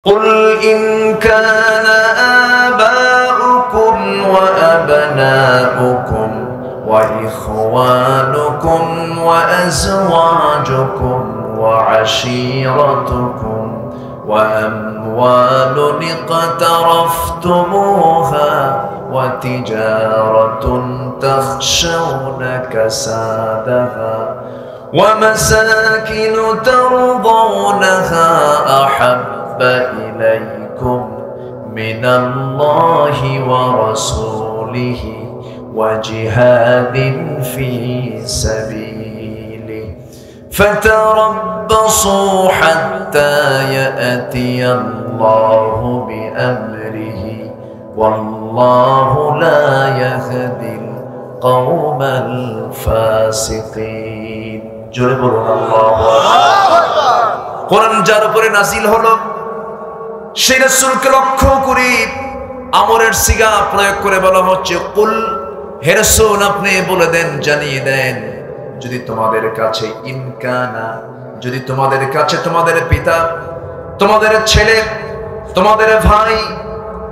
قل إن كان آباؤكم وأبناؤكم وإخوانكم وأزواجكم وعشيرتكم وأموال اقترفتموها وتجارة تخشون كسادها ومساكن ترضونها أحب إليكم من الله ورسوله وجهاد في سبيله فتربصوا حتى يأتي الله بأمره والله لا يهدي القوم الفاسقين جل الله কোরআন যার উপরে নাযিল হলো সেই রাসূলকে লক্ষ্য করে আমরের সিগা প্রয়োগ করে বলা হচ্ছে কুল হে রাসূল আপনি বলে দেন জানিয়ে দেন যদি তোমাদের কাছে ইনকানা যদি তোমাদের কাছে তোমাদের পিতা তোমাদের ছেলে তোমাদের ভাই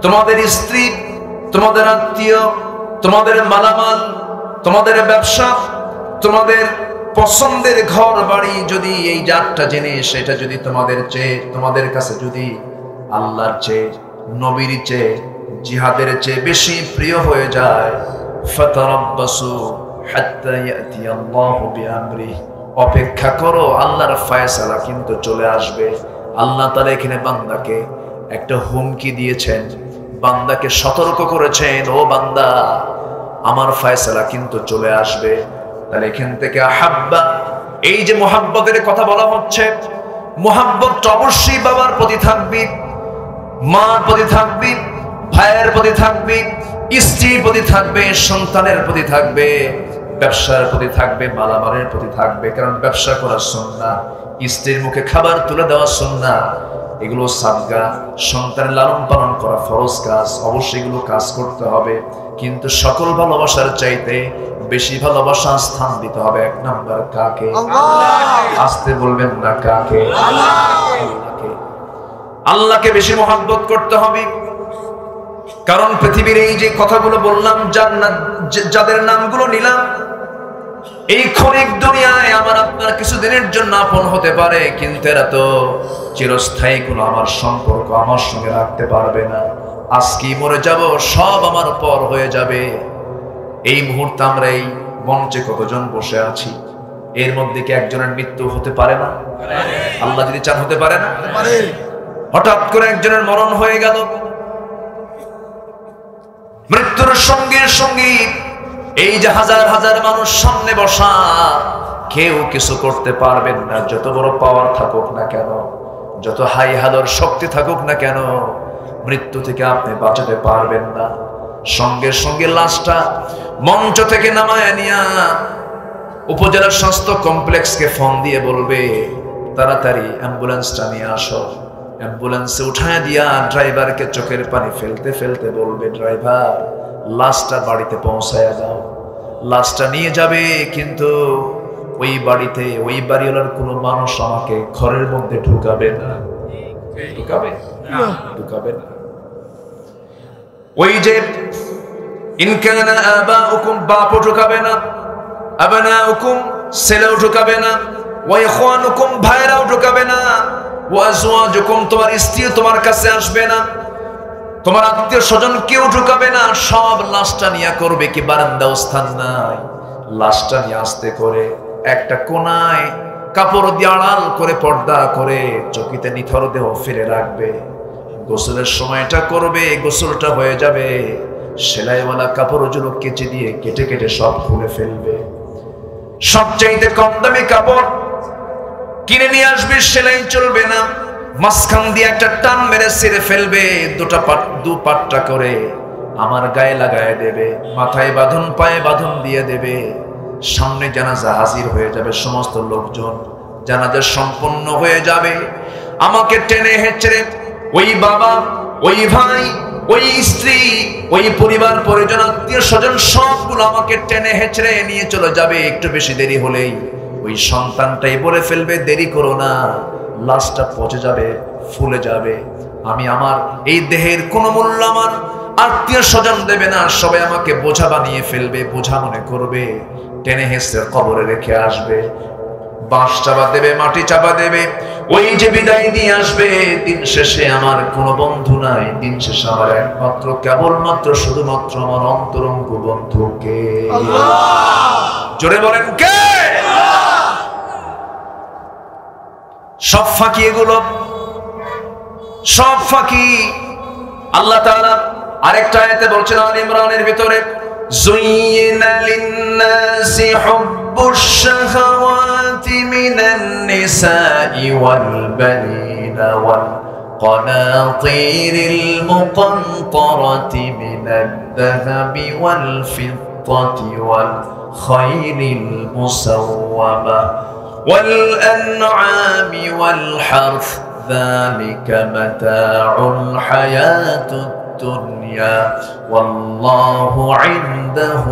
তোমাদের স্ত্রী তোমাদের আত্মীয় তোমাদের মালামাল তোমাদের ব্যবসা তোমাদের পছন্দের ঘর বাড়ি যদি এই চারটা জিনিস সেটা যদি তোমাদের কাছে যদি আল্লাহর চেয়ে নবীর চেয়ে জিহাদের চেয়ে বেশি প্রিয় হয়ে যায় ফাতারাব্বাসু হাত্তা ইয়াতি আল্লাহু বিআমরিহি অপেক্ষা করো আল্লাহর ফয়সালা কিন্তু চলে আসবে আল্লাহ তাআলা এখানে বান্দাকে একটা হুমকি দিয়েছেন বান্দাকে সতর্ক করেছেন ও বান্দা আমার ফয়সালা কিন্তু চলে আসবে তাহলে এখান থেকে আহাব্বা এই যে মুহাব্বতের কথা বলা হচ্ছে মুহাব্বত অবশ্যই বাবার প্রতি থাকবে মার প্রতি থাকবে ভাইয়ের প্রতি থাকবে স্ত্রীর প্রতি থাকবে সন্তানের প্রতি থাকবে ব্যবসার প্রতি থাকবে মালামালের প্রতি থাকবে কারণ ব্যবসা করা সুন্নাহ স্ত্রীর মুখে খাবার তুলে দেওয়া সুন্নাহ এগুলো সাদকা সন্তানের লালন পালন করা ফরজ কাজ অবশ্যই এগুলো কাজ করতে হবে কিন্তু সকল ভালোবাসার চাইতে বেশি ভালোবাসা স্থান দিতে হবে এক নাম্বার কাকে আল্লাহ আস্তে বলবেন না কাকে আল্লাহকে আল্লাহকে বেশি মহব্বত করতে হবে কারণ পৃথিবীর এই যে কথাগুলো বললাম যাদের নামগুলো নিলাম এই ক্ষণিক দুনিয়ায় আমার আপনার কিছুদিনের জন্য আপন হতে পারে কিন্তু এরা তো চিরস্থায়ী কোনো আমার সম্পর্ক আমার সঙ্গে রাখতে পারবে না আজকেই মরে যাব সব আমার পর হয়ে যাবে এই মুহূর্তে আমরা এই মঞ্চে কতজন বসে আছি এর মধ্যে কি একজনের মৃত্যু হতে পারে না আল্লাহ যদি চান হতে পারে না হঠাৎ করে একজনের মরণ হয়ে গেল মৃত্যুর সঙ্গে সঙ্গে এই যে হাজার হাজার মানুষ সামনে বসা কেউ কিছু করতে পারবেন না যত বড় পাওয়ার থাকুক না কেন যত হাই হাদর শক্তি থাকুক না কেন মৃত্যু থেকে আপনি বাঁচাতে পারবেন না সঙ্গে সঙ্গে লাশটা মঞ্চ থেকে নামায় নিয়া উপজেলা স্বাস্থ্য কমপ্লেক্সকে ফোন দিয়ে বলবে তাড়াতাড়ি অ্যাম্বুলেন্সটা নিয়ে আসো অ্যাম্বুলেন্সে উঠায় দিয়া ড্রাইভারকে চোখের পানি ফেলতে ফেলতে বলবে ড্রাইভার লাশটা বাড়িতে পৌঁছায় দাও লাশটা নিয়ে যাবে কিন্তু ওই বাড়িতে ওই বাড়িওয়ালার কোনো মানুষ আমাকে ঘরের মধ্যে ঢুকাবে না ঢুকাবে না ওই যে ইনকানা আবাউকুম বাপও ঢুকাবে না আবনাউকুম ছেলেও ঢুকাবে না ওয়া ইখওয়ানুকুম ভাইরাও ঢুকাবে না ওয়া আজওয়াজুকুম তোমার স্ত্রী তোমার কাছে আসবে না তোমার আত্মীয় স্বজন কেউ ঢুকাবে না সব লাশটা নিয়ে করবে কি বারান্দাও স্থান নাই লাশটা নিয়ে আসতে করে একটা কোনায় কাপড় দিয়ে আড়াল করে পর্দা করে চকিতে নিথর দেহ ফেলে রাখবে গোসলের সময়টা করবে গোসলটা হয়ে যাবে সেলাইওয়ালা কাপড়গুলো কেচে দিয়ে কেটে কেটে সব খুলে ফেলবে সবচাইতে কম দামি কাপড় কিনে নিয়ে আসবে সেলাই চলবে না মাঝখান দিয়ে একটা টান মেরে ছিঁড়ে ফেলবে দু পাটটা করে আমার গায়ে লাগায় দেবে মাথায় বাঁধন পায়ে বাঁধন দিয়ে দেবে সামনে জানাজা হাজির হয়ে যাবে সমস্ত লোকজন জানাজা সম্পন্ন হয়ে যাবে আমাকে টেনে হেঁচড়ে ওই বাবা ওই ভাই ওই স্ত্রী ওই পরিবার পরিজন আত্মীয় স্বজন সবগুলো আমাকে টেনে হেঁচড়ে নিয়ে চলে যাবে একটু বেশি দেরি হলেই ওই সন্তানটাই বলে ফেলবে দেরি করো না লাশটা পচে যাবে ফুলে যাবে আমি আমার এই দেহের কোনো মূল্য আমার আত্মীয় স্বজন দেবে না, সবাই আমাকে বোঝা বানিয়ে ফেলবে, বোঝা মনে করবে, টেনে হেসে কবরে রেখে আসবে, বাঁশ চাপা দেবে, মাটি চাপা দেবে, ওই যে বিদায় দিয়ে আসবে। দিন শেষে আমার কোনো বন্ধু নাই, দিন শেষে আমার একমাত্র কেবলমাত্র শুধুমাত্র আমার অন্তরঙ্গ বন্ধু কে? জোরে বলেন কে? সব ফাঁকি এগুলো, সব ফাঁকি। আল্লাহ তাআলা আরেকটা আয়াতে বলছেন আলে ইমরানের ভিতরে, যুয়িনা লিন-নাসি হুব্বুশ শাহাওয়াতি মিনান নিসাই ওয়াল বানিনা ওয়াল قناطير المقنطرة من الذهب والفضة والخيل المسومة والأنعام والحرث ذلك متاع الحياة الدنيا والله عنده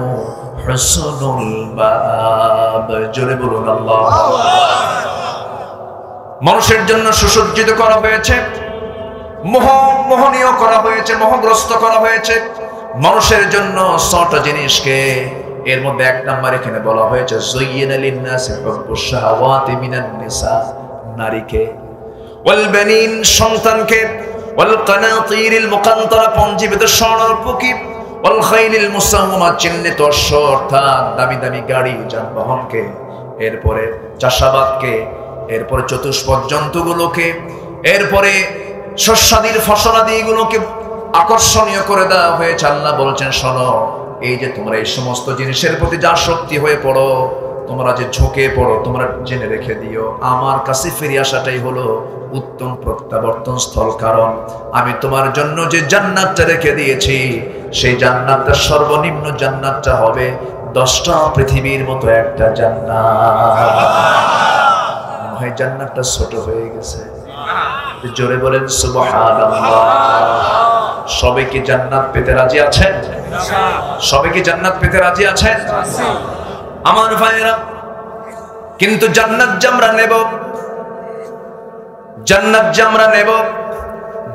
حسن المآب جربون الله মানুষের জন্য সুসজ্জিত করা হয়েছে, মোহনীয় করা হয়েছে, মোহগ্রস্ত করা হয়েছে মানুষের জন্য ৬টা জিনিসকে। এর মধ্যে এক নাম্বার এখানে বলা হয়েছে যুয়িনা লিন-নাসি হুব্বুশ শাহাওয়াতি মিনান নিসা, নারীকে, ওয়াল বানিন সন্তানকে, ওয়াল কানাতিরিল মুকান্তারা পঞ্জীবিত স্বর্ণরূপী, ওয়াল খাইলিল মুসাওয়ামা চিহ্নিত অশ্ব অর্থাৎ দামি দামি গাড়ি যানবাহনকে, এরপরে চাষাবাদকে, এরপরে চতুষ্পদ জন্তুগুলোকে, এরপরে শস্যাদির ফসলাদিগুলোকে আকর্ষণীয় করে দেওয়া হয়েছে। আল্লাহ বলছেন শোনো, এই যে তোমরা এই সমস্ত জিনিসের প্রতি যা শক্তি হয়ে পড়ো, তোমরা যে ঝুঁকে পড়ো, তোমরা জেনে রেখে দিও আমার কাছে ফিরে আসাটাই হলো উত্তম প্রত্যাবর্তন স্থল। কারণ আমি তোমার জন্য যে জান্নাতটা রেখে দিয়েছি, সেই জান্নাতটা সর্বনিম্ন জান্নাতটা হবে 10টা পৃথিবীর মতো একটা জান্নাত। হয় জান্নাতটা ছোট হয়ে গেছে, জোরে বলেন সুবহানাল্লাহ। সবাই কি জান্নাত পেতে রাজি আছেন? সবাই কি জান্নাত পেতে রাজি আছেন? আমার ভাইরা, কিন্তু জান্নাত যে আমরা নেব, জান্নাত যে আমরা নেব,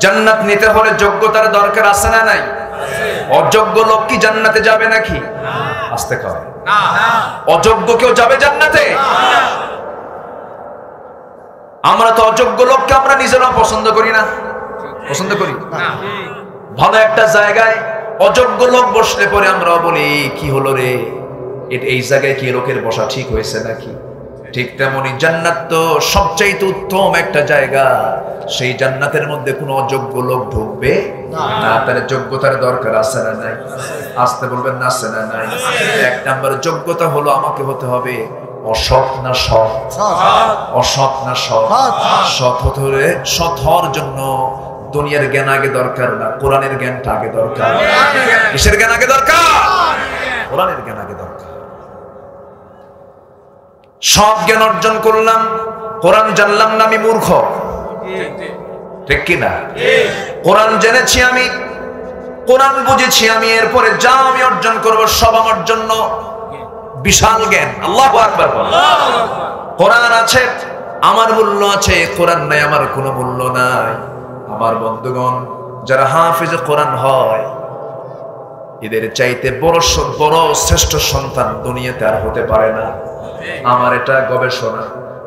জান্নাত নিতে হলে যোগ্যতার দরকার আছে না নাই? অযোগ্য লোক কি জান্নাতে যাবে নাকি? আসতে কয় না। অযোগ্য কেউ যাবে জান্নাতে? আমরা তো অযোগ্য লোককে আমরা নিজেরাও পছন্দ করি না, পছন্দ করি না। ভালো একটা জায়গায় অযোগ্য লোক বসলে পরে আমরা বলি কি হলো রে, এই জায়গায় কি লোকের বসা ঠিক হয়েছে নাকি? ঠিক তেমনি জান্নাত তো সবচাইতে উত্তম একটা জায়গা, সেই জান্নাতের মধ্যে কোনো অযোগ্য লোক ঢুকবে না। তাহলে যোগ্যতার দরকার আছে না নাই? আসতে বলবেন না, আছে না নাই? এক নাম্বার যোগ্যতা হলো আমাকে হতে হবে অসৎ না সৎ, অসৎ না সৎ। সৎ হতে হলে, সৎ হওয়ার জন্য দুনিয়ার জ্ঞান আগে দরকার না, কোরআনের জ্ঞানটা আগে দরকার। কিসের জ্ঞান আগে দরকার? কোরআনের জ্ঞান আগে দরকার। সব জ্ঞান অর্জন করলাম, কোরআন জানলাম না, আমি মূর্খ, ঠিক কিনা? কোরআন জেনেছি আমি, কোরআন বুঝেছি আমি, এরপরে যা আমি অর্জন করব সব আমার জন্য বিশাল জ্ঞান। আল্লাহু আকবার। কোরআন আছে, আমার মূল্য আছে, কোরআন নাই, আমার কোনো মূল্য নাই। আমার বন্ধুগণ, যারা হাফেজ কোরআন হয়, এদের চাইতে বড় শ্রেষ্ঠ সন্তান দুনিয়াতে আর হতে পারে না। আমার এটা গবেষণা।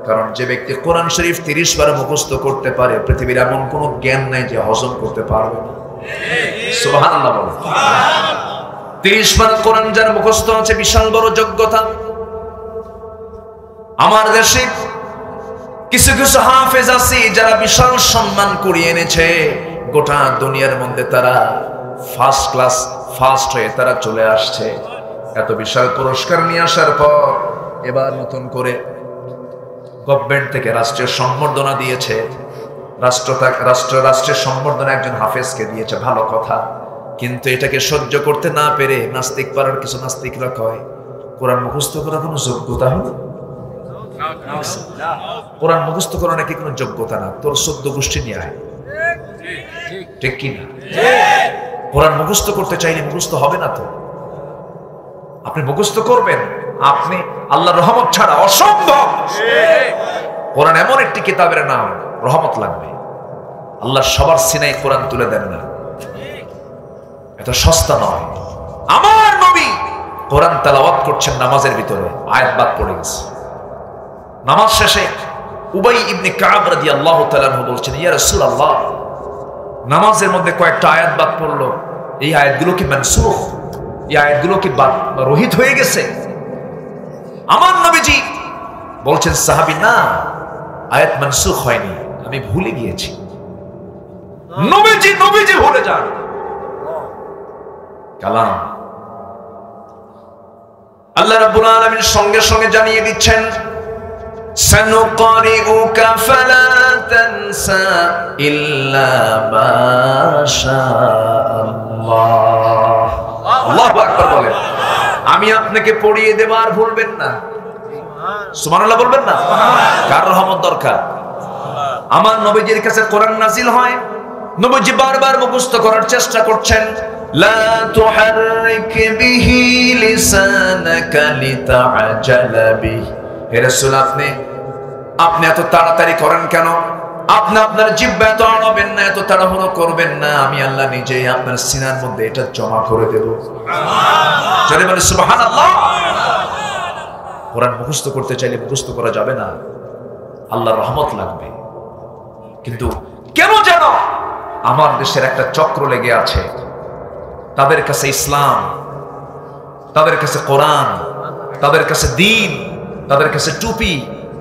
কারণ যে ব্যক্তি কোরআন শরীফ 30 বার মুখস্থ করতে পারে, পৃথিবীর এমন কোনো জ্ঞান নাই যে হজম করতে পারবে না। সুবহানাল্লাহ বলেন। 30 বার কোরআন যার মুখস্থ আছে, বিশাল বড় যোগ্যতা। আমার দেশে কিছু কিছু হাফেজ আছে যারা বিশাল সম্মান কুড়িয়ে এনেছে গোটা দুনিয়ার মধ্যে, তারা ফার্স্ট ক্লাস ফার্স্ট হয়ে তারা চলে আসছে। এত বিশাল পুরস্কার নিয়ে আসার পর এবার নতুন করে গভর্নমেন্ট থেকে রাষ্ট্রীয় সম্বর্ধনা দিয়েছে। রাষ্ট্রের সম্বর্ধনা একজন হাফেজকে দিয়েছে, ভালো কথা। কিন্তু এটাকে সহ্য করতে না পেরে নাস্তিক পাড়ার কিছু নাস্তিকরা কয়, কোরআন মুখস্থ করা কোনো যোগ্যতা হলো? কোরআন মুখস্থ করা নাকি কোনো যোগ্যতা না, তোর 14 গোষ্ঠী নিয়ে আয়, ঠিক কিনা? কোরআন মুখস্থ করতে চাইলে মুখস্থ হবে না তো। আপনি মুখস্থ করবেন, আপনি আল্লাহর রহমত ছাড়া অসম্ভব। কোরআন এমন একটি কিতাবের নাম, রহমত লাগবে। আল্লাহ সবার সিনায় কোরআন তুলে দেন না, এটা সস্তা নয়। আমার নবী কোরআন তেলাওয়াত করছেন নামাজের ভিতরে, আয়াত বাদ পড়ে গেছে। নামাজ শেষে উবাই ইবনে কাব রাদিয়াল্লাহু তাআলা আনহু বলছেন, ইয়া রাসূলুল্লাহ, নামাজের মধ্যে কয়েকটা আয়াত বাদ পড়লো, এই আয়াতগুলো কি মানসুখ, এই আয়াতগুলো কি রহিত হয়ে গেছে? আমার নবীজি বলছেন, সাহাবী, না, আয়াত মানসুখ হয়নি, আমি ভুলে গিয়েছি। নবীজি ভুলে যান কালাম। আল্লাহ রাব্বুল আলামিন সঙ্গে সঙ্গে জানিয়ে দিচ্ছেন, সানুকারিউকা ফালা তানসা ইল্লা মা শাআল্লাহ। আল্লাহু আকবার বলেন। আমি আপনাকে পড়িয়ে দেব, আর ভুলবেন না। সুবহানাল্লাহ বলবেন না? কার রহমত দরকার? আমার নবীজির কাছে কোরআন নাযিল হয়, নবীজি বারবার মুখস্থ করার চেষ্টা করছেন। লা তুহাররিক বিহি লিসানাকা লিতাআজালা বিহি। হে রাসূল, আপনি এত তাড়াতাড়ি করেন কেন? আপনি আপনার জিহ্বা এত আড়াবেন না, এত তাড়াহুড়ো করবেন না। আমি আল্লাহ নিজেই আপনার সিনার মধ্যে এটা জমা করে দেব। সুবহানাল্লাহ, জোরে বলেন সুবহানাল্লাহ। কোরআন মুখস্থ করতে চাইলে মুখস্থ করা যাবে না, আল্লাহর রহমত লাগবে। কিন্তু কেন যেন আমার দেশের একটা চক্র লেগে আছে, তাদের কাছে ইসলাম, তাদের কাছে কোরআন, তাদের কাছে দ্বীন, তাদের কাছে টুপি,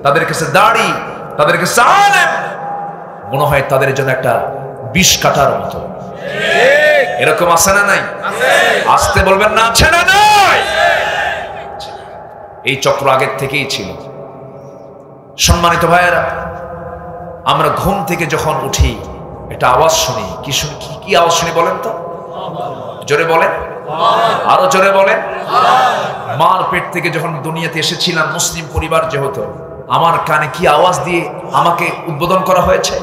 তাদের কাছে দাড়ি, তাদের কাছে আলেম মনে হয় তাদের জন্য একটা বিষ কাটার মতো। এরকম আছে না নাই? আসতে বলবেন না, আছে না নাই? এই চক্র আগের থেকেই ছিল। সম্মানিত ভাইয়েরা, আমরা ঘুম থেকে যখন উঠি একটা আওয়াজ শুনি, কি আওয়াজ শুনি বলেন তো? জোরে বলেন, আরো জোরে বলেন। মার পেট থেকে যখন দুনিয়াতে এসেছিলাম, মুসলিম পরিবার যেহেতু, আমার কানে কি আওয়াজ দিয়ে আমাকে উদ্বোধন করা হয়েছে?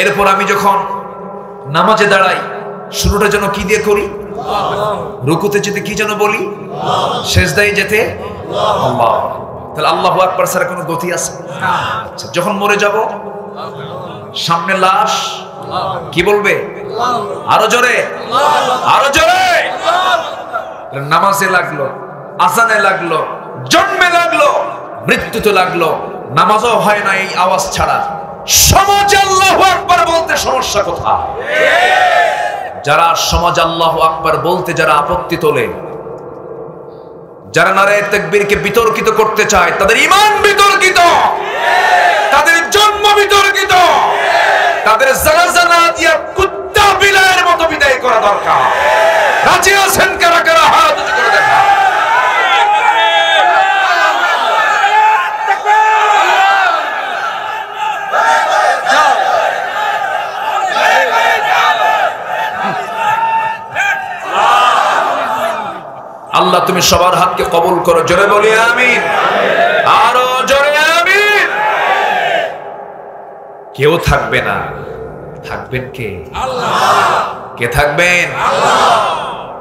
এরপর আমি যখন নামাজে দাঁড়াই, শুরুটা যেন কি দিয়ে করি? রুকুতে যেতে কি যেন বলি? সেজদায় যেতে আল্লাহ। তাহলে আল্লাহু আকবার ছাড়া কোনো গতি আছে? যখন মরে যাব, সামনে লাশ, কি বলবে? আরো জোরে, আরো জোরে। নামাজে লাগলো, আজানে লাগলো, জন্মে লাগলো, মৃত্যুতে লাগলো, নামাজও হয় না এই আওয়াজ ছাড়া। সমাজে আল্লাহু আকবার বলতে সমস্যা কোথায়? যারা সমাজ আল্লাহু আকবার বলতে যারা আপত্তি তোলে, যারা নারায়ে তাকবীরকে বিতর্কিত করতে চায়, তাদের ঈমান বিতর্কিত, তাদের জন্ম বিতর্কিত, তাদের জানাজা না দিয়া কুত্তা বিলাইয়ের মতো বিদায় করা দরকার। রাজি আছেন কারা কারা? হাত উঁচু করে দেখা। আল্লাহ তুমি সবার হাতকে কবুল করো, জোরে বলি আমিন, আরো জোরে আমিন। কেউ থাকবে না, থাকবেন কে? আল্লাহ। কে থাকবেন? আল্লাহ।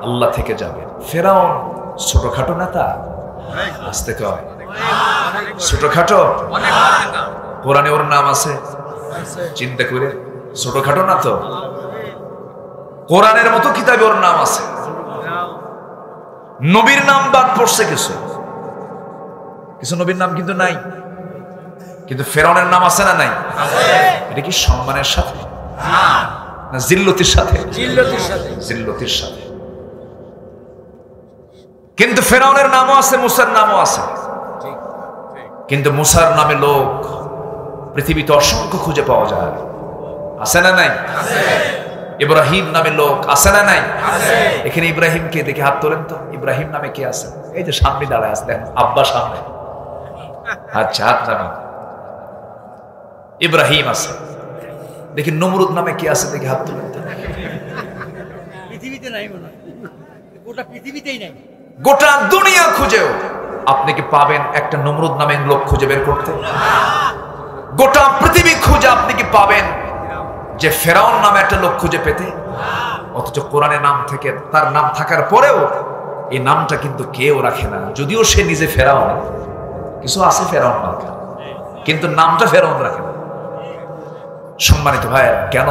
আল্লাহ থেকে যাবেন। ফেরাউন ছোটখাটো নেতা? আসতে কয় ছোটখাটো? কোরআনে ওর নাম আছে, চিন্তা করে। ছোটখাটো না তো, কোরআনের মতো কিতাবে ওর নাম আছে। নবীর নাম বাদ পড়ছে কিছু কিছু, নবীর নাম কিন্তু নাই। কিন্তু ফেরাউনের নাম আছে না নাই? এটা কি সম্মানের সাথে না জিল্লতির সাথে? জিল্লতির সাথে। কিন্তু ফেরাউনের নামও আছে, মুসার নামও আছে। কিন্তু মুসার নামে লোক পৃথিবীতে অসংখ্য খুঁজে পাওয়া যায়, আছে না নাই? ইব্রাহিম নামে লোক আছে না নাই? এখানে ইব্রাহিমকে দেখে হাত তোলেন তো। ইব্রাহিম নামে কে আছে? এই যে সামনে দাঁড়ায় আছে, দেখেন আব্বা সামনে। আচ্ছা, হাত নামান। ইব্রাহিম আছে। দেখি নমরুদ নামে কে আছে? দেখি হাত তোলেন তো। পৃথিবীতে নাই মনে হয়, গোটা পৃথিবীতেই নাই। গোটা দুনিয়া খুঁজেও আপনি কি পাবেন একটা নমরুদ নামে লোক খুঁজে বের করতে? গোটা পৃথিবী খুঁজে আপনি কি পাবেন যে ফেরাউন নামে একটা লোক খুঁজে পেতে? অথচ কোরআনের নাম থেকে, তার নাম থাকার পরেও এই নামটা কিন্তু কেউ রাখে না। যদিও সে নিজে ফেরাউন, কিছু আছে ফেরাউন মার্কা, কিন্তু নামটা ফেরাউন রাখে না। সম্মানিত ভাইয়েরা, কেন,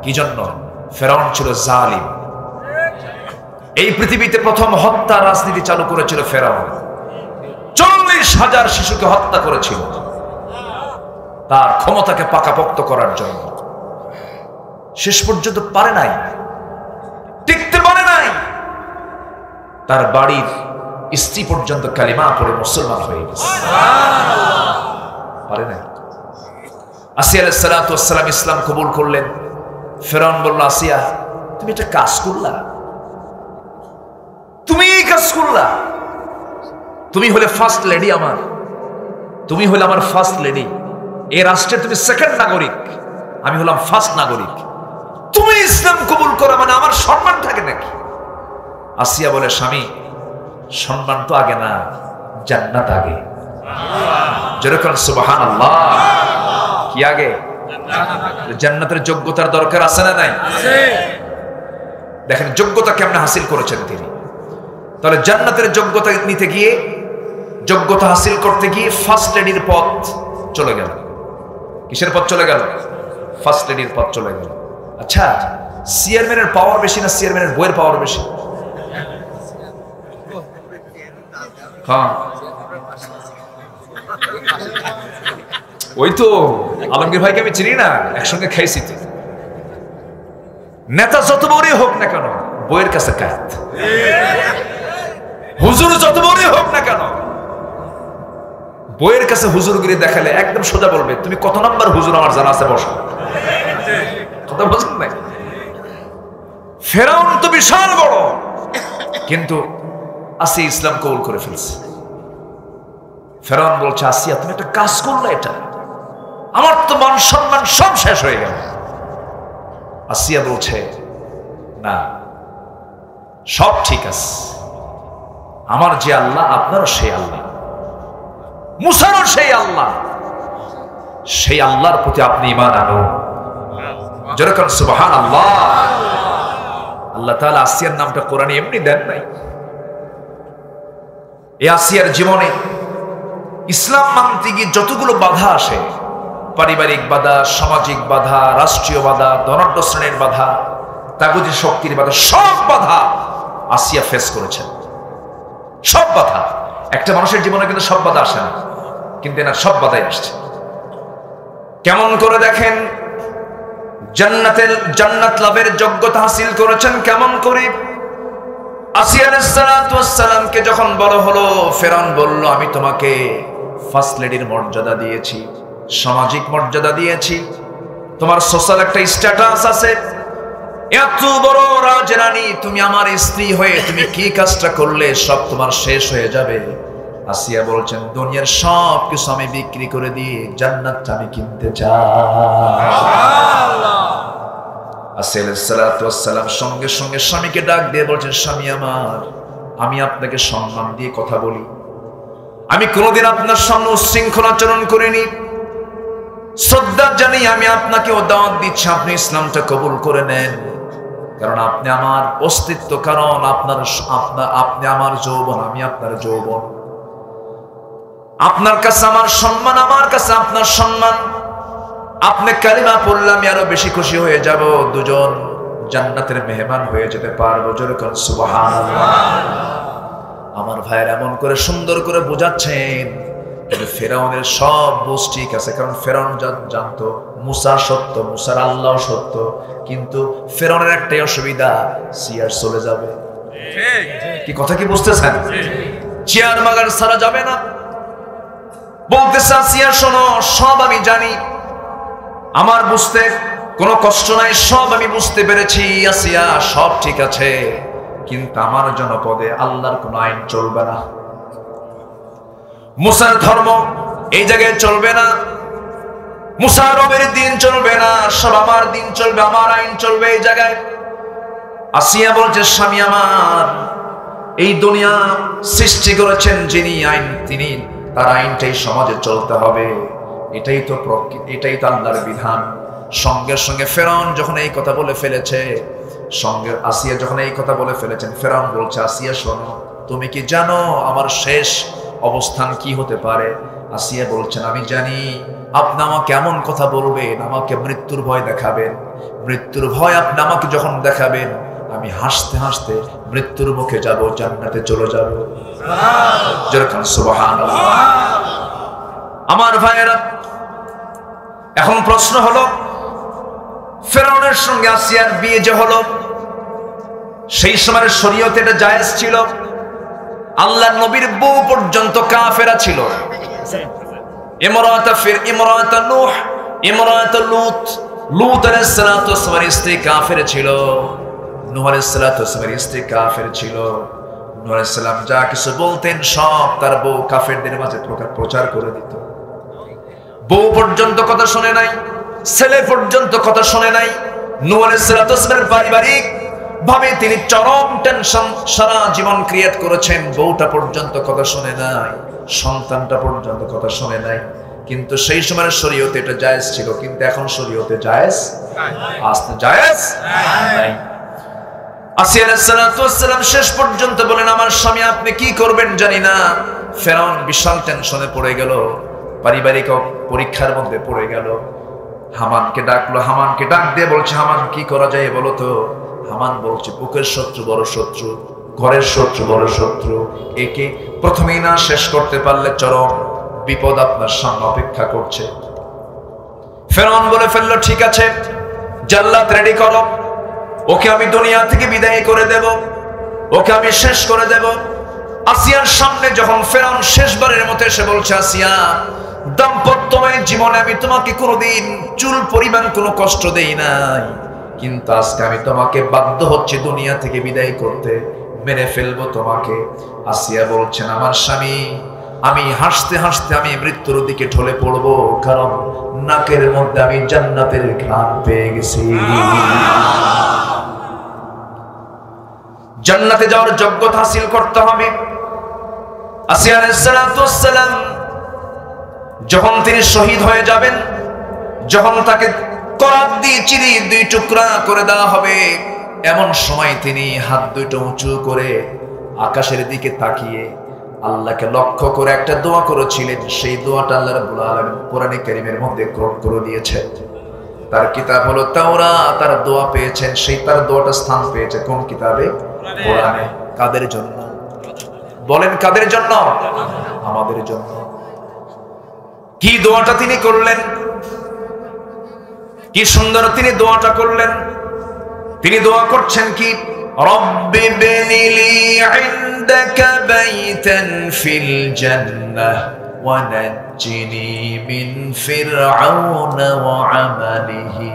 কি জন্য? ফেরাউন ছিল জালিম। এই পৃথিবীতে প্রথম হত্যা রাজনীতি চালু করেছিল ফেরাউন। 40,000 শিশুকে হত্যা করেছিল তার ক্ষমতাকে পাকাপোক্ত করার জন্য। শেষ পর্যন্ত পারে নাই, টিকতে পারে নাই। তার বাড়ির স্ত্রী পর্যন্ত কালিমা পড়ে মুসলমান হয়ে গেছে, পারে নাই। আসিয়া আলাইহিস সালাতু ওয়াস সালাম ইসলাম কবুল করলেন। ফেরাউন বলল, আসিয়া তুমি একটা কাজ করলা, তুমি এই কাজ করলা, তুমি হলে ফার্স্ট লেডি আমার, তুমি হলে আমার ফার্স্ট লেডি, এই রাষ্ট্রের তুমি সেকেন্ড নাগরিক, আমি হলাম ফার্স্ট নাগরিক, তুমি ইসলাম কবুল করা মানে আমার সম্মান থাকে নাকি? আসিয়া বলে, স্বামী সম্মান তো আগে না, জান্নাত আগে। যেরকম সুবহানাল্লাহ, কি আগে? জান্নাতের যোগ্যতার দরকার আছে না নাই? দেখেন যোগ্যতা কেমনে হাসিল করেছেন তিনি। তাহলে জান্নাতের যোগ্যতা নিতে গিয়ে, যোগ্যতা হাসিল করতে গিয়ে ফার্স্ট লেডির পথ চলে গেল। কিসের পথ চলে গেল? ফার্স্ট লেডির পথ চলে গেল। আচ্ছা, চেয়ারম্যানের পাওয়ার বেশি না চেয়ারম্যানের বইয়ের পাওয়ার বেশি? হ্যাঁ, ওই তো আলমগীর ভাইকে আমি চিনি না, একসঙ্গে খাইছি তো। নেতা যত বড়ই হোক না কেন, বইয়ের কাছে কায়াত। হুজুর যত বড়ই হোক না কেন, বইয়ের কাছে হুজুরগিরি দেখালে একদম সোজা বলবে, তুমি কত নাম্বার হুজুর আমার জানা আছে, বসো। কথা বলছেন না? ফেরাউন তো বিশাল বড়, কিন্তু আসিয়া ইসলাম কবুল করে ফেলছে। ফেরাউন বলছে, আসিয়া তুমি একটা কাজ করলে, এটা আমার তো মান সম্মান সব শেষ হয়ে গেল। আসিয়া বলছে, না সব ঠিক আছে, আমার যে আল্লাহ আপনারও সেই আল্লাহ, মুসারও সেই আল্লাহ, সেই আল্লাহর প্রতি আপনি ঈমান আনুন। যেরকম সুবহানাল্লাহ। আল্লাহ তাআলা আসিয়ার নামটা কোরআনে এমনি দেন নাই। এই আসিয়ার জীবনে ইসলাম মানতে গিয়ে যতগুলো বাধা আসে, পারিবারিক বাধা, সামাজিক বাধা, রাষ্ট্রীয় বাধা, ধনাঢ্য শ্রেণীর বাধা, তাগুতি শক্তির বাধা, সব বাধা আসিয়া ফেস করেছেন। সব বাধা, একটা মানুষের জীবনে কিন্তু সব বাধা আসে না, কিন্তু এনার সব বাধাই আসছে। কেমন করে দেখেন, জান্নাত লাভের যোগ্যতা হাসিল করেছেন কেমন করে। আসিয়া আলাইহিস সালাতু ওয়াস সালামকে যখন বড় হলো, ফেরাউন বলল, আমি তোমাকে ফার্স্ট লেডির মর্যাদা দিয়েছি, সামাজিক মর্যাদা দিয়েছি, তোমার সোশ্যাল একটা স্ট্যাটাস আছে, এত বড় রাজরানী তুমি আমার স্ত্রী হয়ে তুমি কি কাজটা করলে, সব তোমার শেষ হয়ে যাবে। আসিয়া বলছেন, দুনিয়ার সব কিছু আমি বিক্রি করে দিয়ে জান্নাতটা আমি কিনতে চাই। আসিয়া আলাইহিস সালাতু ওয়াস সালাম সঙ্গে সঙ্গে স্বামীকে ডাক দিয়ে বলছেন, স্বামী আমার, আমি আপনাকে সম্মান দিয়ে কথা বলি, আমি কোনোদিন আপনার সামনে উচ্ছৃঙ্খল আচরণ করিনি, শ্রদ্ধা জানিয়ে আমি আপনাকে দাওয়াত দিচ্ছি, আপনি ইসলামটা কবুল করে নেন, কারণ আপনি আমার অস্তিত্ব, কারণ আপনি আমার যৌবন, আমি আপনার যৌবন, আপনার কাছে আমার সম্মান, আমার কাছে আপনার সম্মান, আপনি কালিমা পড়লে আমি আরো বেশি খুশি হয়ে যাব, দুজন জান্নাতের মেহমান হয়ে যেতে পারবো। যেরকম সুবহানাল্লাহ। আমার ভাইয়ের এমন করে সুন্দর করে বোঝাচ্ছেন, কিন্তু ফেরাউনের সব বুঝ ঠিক আছে, কারণ ফেরাউন জানতো মুসা সত্য, মুসার আল্লাহ সত্য, কিন্তু ফেরাউনের একটাই অসুবিধা, চেয়ার চলে যাবে। কি কথা কি বুঝতেছেন? চেয়ার মাগার ছাড়া যাবে না। বলতেছে, আসিয়া শোনো, সব আমি জানি, আমার বুঝতে কোনো কষ্ট নাই, সব আমি বুঝতে পেরেছি আসিয়া, সব ঠিক আছে, কিন্তু আমার জনপদে আল্লাহর কোন আইন চলবে না, মুসার ধর্ম এই জায়গায় চলবে না, মুসা রবের দিন চলবে না, সব আমার দিন চলবে, আমার আইন চলবে এই জায়গায়। আসিয়া বলছে, স্বামী আমার, এই দুনিয়া সৃষ্টি করেছেন যিনি, আইন তিনি, তার আইনটাই সমাজে চলতে হবে, এটাই তো প্রকৃতি, এটাই তো আল্লাহর বিধান। সঙ্গে সঙ্গে ফেরাউন যখন এই কথা বলে ফেলেছে, সঙ্গে আসিয়া যখন এই কথা বলে ফেলেছেন, ফেরাউন বলছে, আসিয়া শোনো, তুমি কি জানো আমার শেষ অবস্থান কি হতে পারে? আসিয়া বলছেন, আমি জানি আপনি আমাকে এমন কথা বলবেন, আমাকে মৃত্যুর ভয় দেখাবেন। মৃত্যুর ভয় আপনি আমাকে যখন দেখাবেন, আমি হাসতে হাসতে মৃত্যুর মুখে যাব, জান্নাতে চলে যাব। যেরকম সুবহানাল্লাহ। আমার ভাইয়েরা, এখন প্রশ্ন হলো, ফেরাউনের সঙ্গে আসিয়ার বিয়ে যে হলো, সেই সময়ের শরীয়তে এটা জায়েজ ছিল। আল্লাহর নবীর বউ পর্যন্ত কাফেরা ছিল। ইমরাত নূহ, ইমরাত লূত, লূত আলাইহিস সালাতু ওয়াস সালামের স্ত্রী কাফের ছিল। নূহ আলাইহিস সালাতু ওয়াস সালামের স্ত্রী কাফের ছিল। নূহ আলাইহিস সালাম যা কিছু বলতেন সব তার বউ কাফেরদের মাঝে প্রচার করে দিত। বউ পর্যন্ত কথা শুনে নাই, ছেলে পর্যন্ত কথা শুনে নাই। নূহ আলাইহিস সালাতু ওয়াস সালামের পারিবারিক ভাবে তিনি চরম টেনশন সারা জীবন ক্রিয়েট করেছেন। বউটা পর্যন্ত কথা শুনে নাই, সন্তানটা পর্যন্ত কথা শুনে নাই। কিন্তু সেই সময়ের শরীয়তে এটা জায়েজ ছিল, কিন্তু এখন শরীয়তে জায়েজ আসতে জায়েজ নাই। আসিয়া আলাইহিস সালাতু ওয়াস সালাম শেষ পর্যন্ত বলেন, আমার স্বামী আপনি কি করবেন জানি না। ফেরাউন বিশাল টেনশনে পড়ে গেল, পারিবারিক পরীক্ষার মধ্যে পড়ে গেল। হামানকে ডাকলো, হামানকে ডাক দিয়ে বলছে, হামান কি করা যায় বলো তো। হামান বলছে, বুকের শত্রু বড় শত্রু, ঘরের শত্রু বড় শত্রু, একে প্রথমেই না শেষ করতে পারলে চরম বিপদ আপনার সামনে অপেক্ষা করছে। ফেরাউন বলে ফেললো, ঠিক আছে জাল্লাদ রেডি করো, ওকে আমি দুনিয়া থেকে বিদায় করে দেব, ওকে আমি শেষ করে দেব। আসিয়ার সামনে যখন ফেরাউন শেষবারের মতো এসে বলছে, আসিয়া দাম্পত্যময় জীবনে আমি তোমাকে কোনোদিন চুল পরিমাণ কোনো কষ্ট দেই নাই, কিন্তু আজকে আমি তোমাকে বাধ্য হচ্ছে দুনিয়া থেকে বিদায় করতে, মেরে ফেলবো তোমাকে। আসিয়া বলছেন, আমার স্বামী আমি হাসতে হাসতে আমি মৃত্যুর দিকে ঢলে পড়বো, কারণ নাকের মধ্যে আমি জান্নাতের ঘ্রাণ পেয়ে গেছি। জান্নাতে যাওয়ার যোগ্যতা হাসিল করতে হবে। আসিয়া আলাইহিস সালাতু ওয়াস সালাম যখন তিনি শহীদ হয়ে যাবেন, যখন তাকে করাত দিয়ে চিরি দুই টুকরা করে দেওয়া হবে, এমন সময় তিনি হাত দুটো উঁচু করে আকাশের দিকে তাকিয়ে আল্লাহকে লক্ষ্য করে একটা দোয়া করেছিলেন। সেই দোয়াটা আল্লাহ রাব্বুল আলামিন কোরআনে কারীমের মধ্যে কোট করে দিয়েছেন। তার কিতাব হলো তাওরাত, তার দোয়া পেয়েছেন, সেই তার দোয়াটা স্থান পেয়েছে কোন কিতাবে? কোরআনে। কাদের জন্য বলেন? কাদের জন্য? আমাদের জন্য। কি দোয়াটা তিনি করলেন, কি সুন্দর তিনি দোয়াটা করলেন। তিনি দোয়া করছেন কি, রব্বি বিনিলি ইনদাকা বাইতান ফিল জান্নাহ ওয়া নাজ্জিনি মিন ফিরআউনা ওয়া আমালিহি।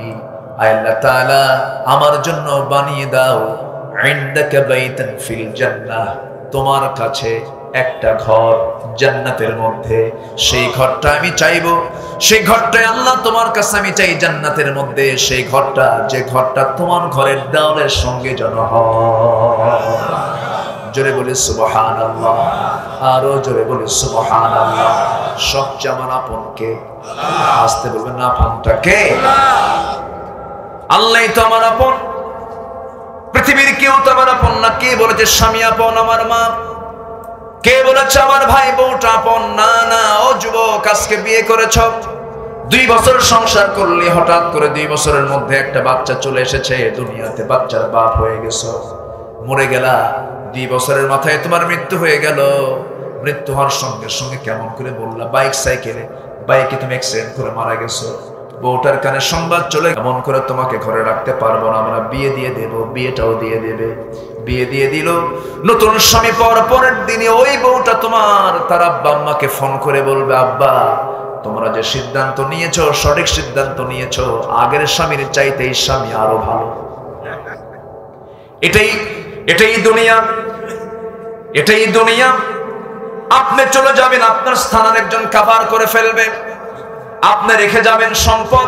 আল্লাহ তাআলা আমার জন্য বানিয়ে দাও ইনদাকা বাইতান ফিল জান্নাহ, তোমার কাছে একটা ঘর জান্নাতের মধ্যে। সেই ঘরটা আমি চাইবো, সেই ঘরটাই আল্লাহ তোমার কাছে আমি চাই জান্নাতের মধ্যে। সেই ঘরটা, যে ঘরটা তোমার ঘরের দেওয়ালের সঙ্গে যেন হয়। জোরে বলি সুবহানাল্লাহ, আরো জোরে বলি সুবহানাল্লাহ। সবচেয়ে আমার আপন কে? আসতে বলবেন না, আপনটা কে? আল্লাহই তো আমার আপন, পৃথিবীর কেউ তো আমার আপন না। কে বলেছে স্বামী আপন, আমার মা? কে বলেছে আমার ভাই বউটা আপন? না না, ও যুবক, আজকে বিয়ে করেছ, 2 বছর সংসার করলে, হঠাৎ করে 2 বছরের মধ্যে একটা বাচ্চা চলে এসেছে দুনিয়াতে, বাচ্চার বাপ হয়ে গেছো, মরে গেলা। 2 বছরের মাথায় তোমার মৃত্যু হয়ে গেল। মৃত্যু হওয়ার সঙ্গে সঙ্গে কেমন করে বললা, বাইকে তুমি অ্যাক্সিডেন্ট করে মারা গেছো। বউটার কানে সংবাদ চলে, এমন করে তোমাকে ঘরে রাখতে পারবো না, আমরা বিয়ে দিয়ে দেব। বিয়েটাও দিয়ে দেবে। বিয়ে দিয়ে দিল। নতুন স্বামী পাওয়ার পরের দিনে ওই বউটা তোমার তার আব্বা আম্মাকে ফোন করে বলবে, আব্বা তোমরা যে সিদ্ধান্ত নিয়েছো সঠিক সিদ্ধান্ত নিয়েছো, আগের স্বামীর চাইতে এই স্বামী আরো ভালো। এটাই দুনিয়া, এটাই দুনিয়া। আপনি চলে যাবেন, আপনার স্থান আরেকজন কাভার করে ফেলবে। আপনি রেখে যাবেন সম্পদ,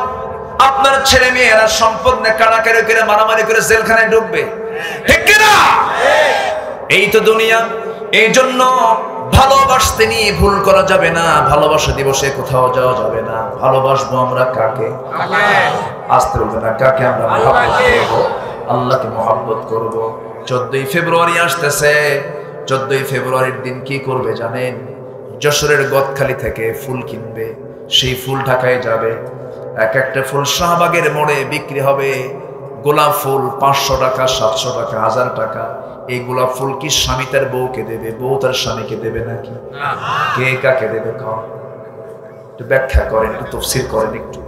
আপনার ছেলে মেয়েরা সম্পদ নিয়ে কাড়াকাড়ি করে মারামারি করে জেলখানায় ঢুকবে, ঠিক কিনা? এই তো দুনিয়া। এই জন্য ভালোবাসতে নিয়ে ভুল করা যাবে না। ভালোবাসা দিবসে কোথাও যাওয়া যাবে না। ভালোবাসবো আমরা কাকে? আসতে বলবে না, কাকে আমরা মহব্বত করব? আল্লাহকে মহব্বত করব। 14ই ফেব্রুয়ারি আসতেছে। 14ই ফেব্রুয়ারির দিন কি করবে জানেন? যশোরের গদখালি থেকে ফুল কিনবে, সেই ফুল ঢাকায় যাবে, এক একটা ফুল শাহবাগের মোড়ে বিক্রি হবে গোলাপ ফুল 500 টাকা, 700 টাকা, 1000 টাকা। এই গোলাপ ফুল কি স্বামী তার বউকে দেবে, বউ তার স্বামীকে দেবে নাকি? কে কাকে দেবে? একটু ব্যাখ্যা করেন, একটু তাফসীর করেন একটু।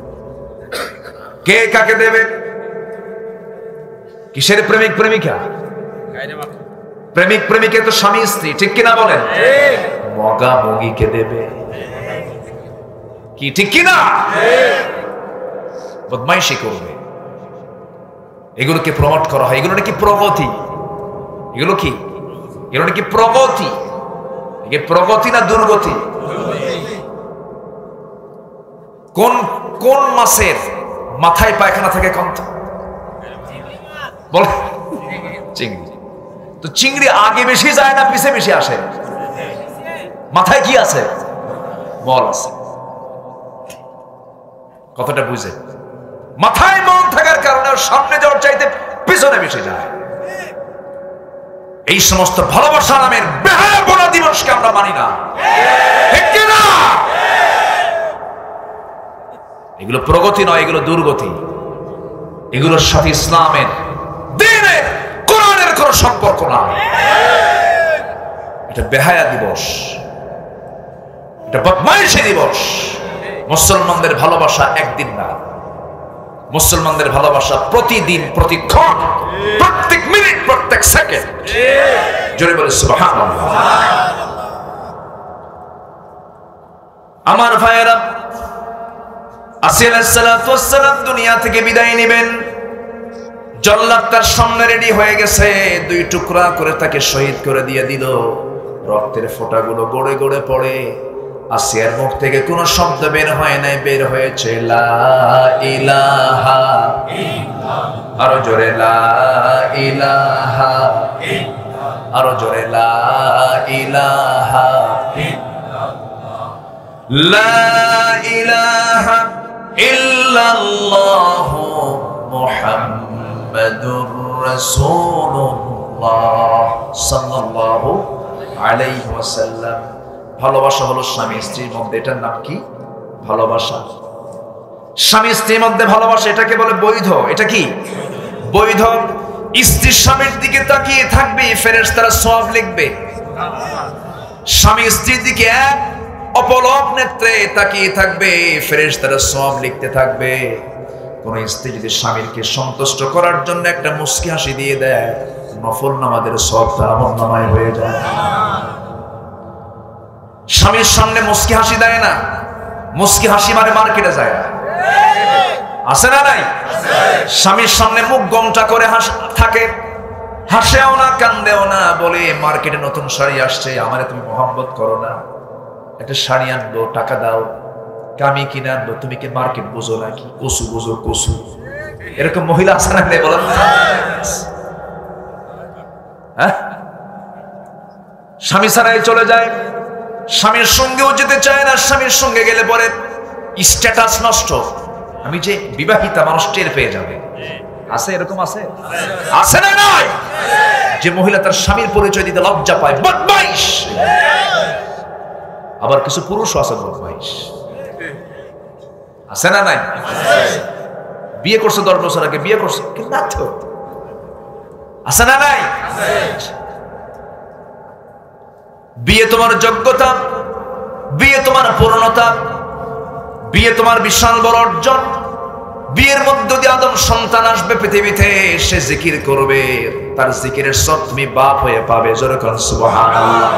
কে কাকে দেবে? কিসের প্রেমিক প্রেমিকা? প্রেমিক প্রেমিকা তো স্বামী স্ত্রী, ঠিক কিনা বলেন? মগা মগিকে দেবে কি, ঠিক কিনা? বদমাইশি করবে, এগুলোকে প্রমোট করা হয়। এগুলো নাকি প্রগতি। এগুলো কি? এগুলো নাকি প্রগতি। এগুলো প্রগতি না দুর্গতি? কোন কোন মাসের মাথায় পায়খানা থাকে কন্ত বল? চিংড়ি। তো চিংড়ি আগে বেশি যায় না পিছে বেশি আসে? মাথায় কি আছে? মল আছে। কথাটা বুঝে? মাথায় মল থাকার কারণে সামনে যাওয়ার চাইতে পিছনে বেশি যায়। এই সমস্ত ভালোবাসা নামের বেহায়াপনা দিবসকে আমরা মানি না, ঠিক কিনা? এগুলো প্রগতি নয়, এগুলো দুর্গতি। এগুলোর সাথে ইসলামের, দ্বীনের, কোরআনের কোন সম্পর্ক নাই। এটা বেহায়া দিবস, এটা বদমাইশি দিবস। মুসলমানদের ভালোবাসা একদিন না, মুসলমানদের ভালোবাসা প্রতিদিন, প্রতিক্ষণ, প্রত্যেক মিনিট, প্রত্যেক সেকেন্ড। জোরে বলে সুবহানাল্লাহ। আমার ভাইয়েরা, আসিয়া আলাইহিস সালাতু ওয়াস সালাম দুনিয়া থেকে বিদায় নেবেন। জল্লাদ তার সামনে রেডি হয়ে গেছে, 2 টুকরা করে তাকে শহীদ করে দিয়ে দিল। রক্তের ফোঁটাগুলো গড়ে গড়ে পড়ে। আসিয়ার মুখ থেকে কোনো শব্দ বের হয় নাই, বের হয়েছে লা ইলাহা ইল্লাল্লাহ। আরো জোরে লা ইলাহা ইল্লাল্লাহ। আরো জোরে লা ইলাহা ইল্লাল্লাহ। লা ইলাহা ইল্লাল্লাহ মুহাম্মাদুর রাসূলুল্লাহ সাল্লাল্লাহু আলাইহি ওয়াসাল্লাম। ভালোবাসা হলো স্বামী স্ত্রীর মধ্যে, এটার নাম কি? ভালোবাসা। স্বামী স্ত্রীর মধ্যে ভালোবাসা, এটাকে বলে বৈধ। এটা কি? বৈধ। স্ত্রী স্বামীর দিকে তাকিয়ে থাকবে, ফেরেশতারা সওয়াব লিখবে। স্বামী স্ত্রীর দিকে এক অপলক নেত্রে তাকিয়ে থাকবে, ফেরেশতারা সওয়াব লিখতে থাকবে। কোন স্ত্রী যদি স্বামীকে সন্তুষ্ট করার জন্য একটা মুস্কি হাসি দিয়ে দেয়, নফল নামাজের সওয়াব তার আমলনামায় হয়ে যায়। স্বামীর সামনে মুস্কি হাসি দেয় না, মুস্কি হাসি মানে মার্কেটে যায় না, আছে না নাই? স্বামীর সামনে মুখ গমটা করে থাকে, হাসেও না কান্দেও না, বলে মার্কেটে নতুন শাড়ি আসছে, আমারে তুমি মোহাম্মত করো না, একটা শাড়ি আনবো, টাকা দাও, কামি কিনে আনবো, তুমি কি মার্কেট বুঝো নাকি? কসু বুঝো, কসু। এরকম মহিলা আছে না বলেন? হ্যাঁ, স্বামী ছাড়াই চলে যায়, স্বামীর সঙ্গেও যেতে চায় না, স্বামীর সঙ্গে গেলে পরে স্ট্যাটাস নষ্ট। আমি যে বিবাহিতা, মানুষ টের পেয়ে যাবে। আছে এরকম? আছে, আছে না নাই? যে মহিলা তার স্বামীর পরিচয় দিতে লজ্জা পায়, বদমাইশ। আবার কিছু পুরুষও আছে বদমাইশ, আছে না নাই? বিয়ে করছে 10 বছর আগে, বিয়ে করছে কিন্তু না তো, আছে না নাই? বিয়ে তোমার যোগ্যতা, বিয়ে তোমার পূর্ণতা, বিয়ে তোমার বিশাল বড় অর্জন। বিয়ের মধ্য দিয়ে আদম সন্তান আসবে পৃথিবীতে, সে জিকির করবে, তার জিকিরের সব তুমি বাপ হয়ে পাবে। জোরে বলেন সুবহানাল্লাহ।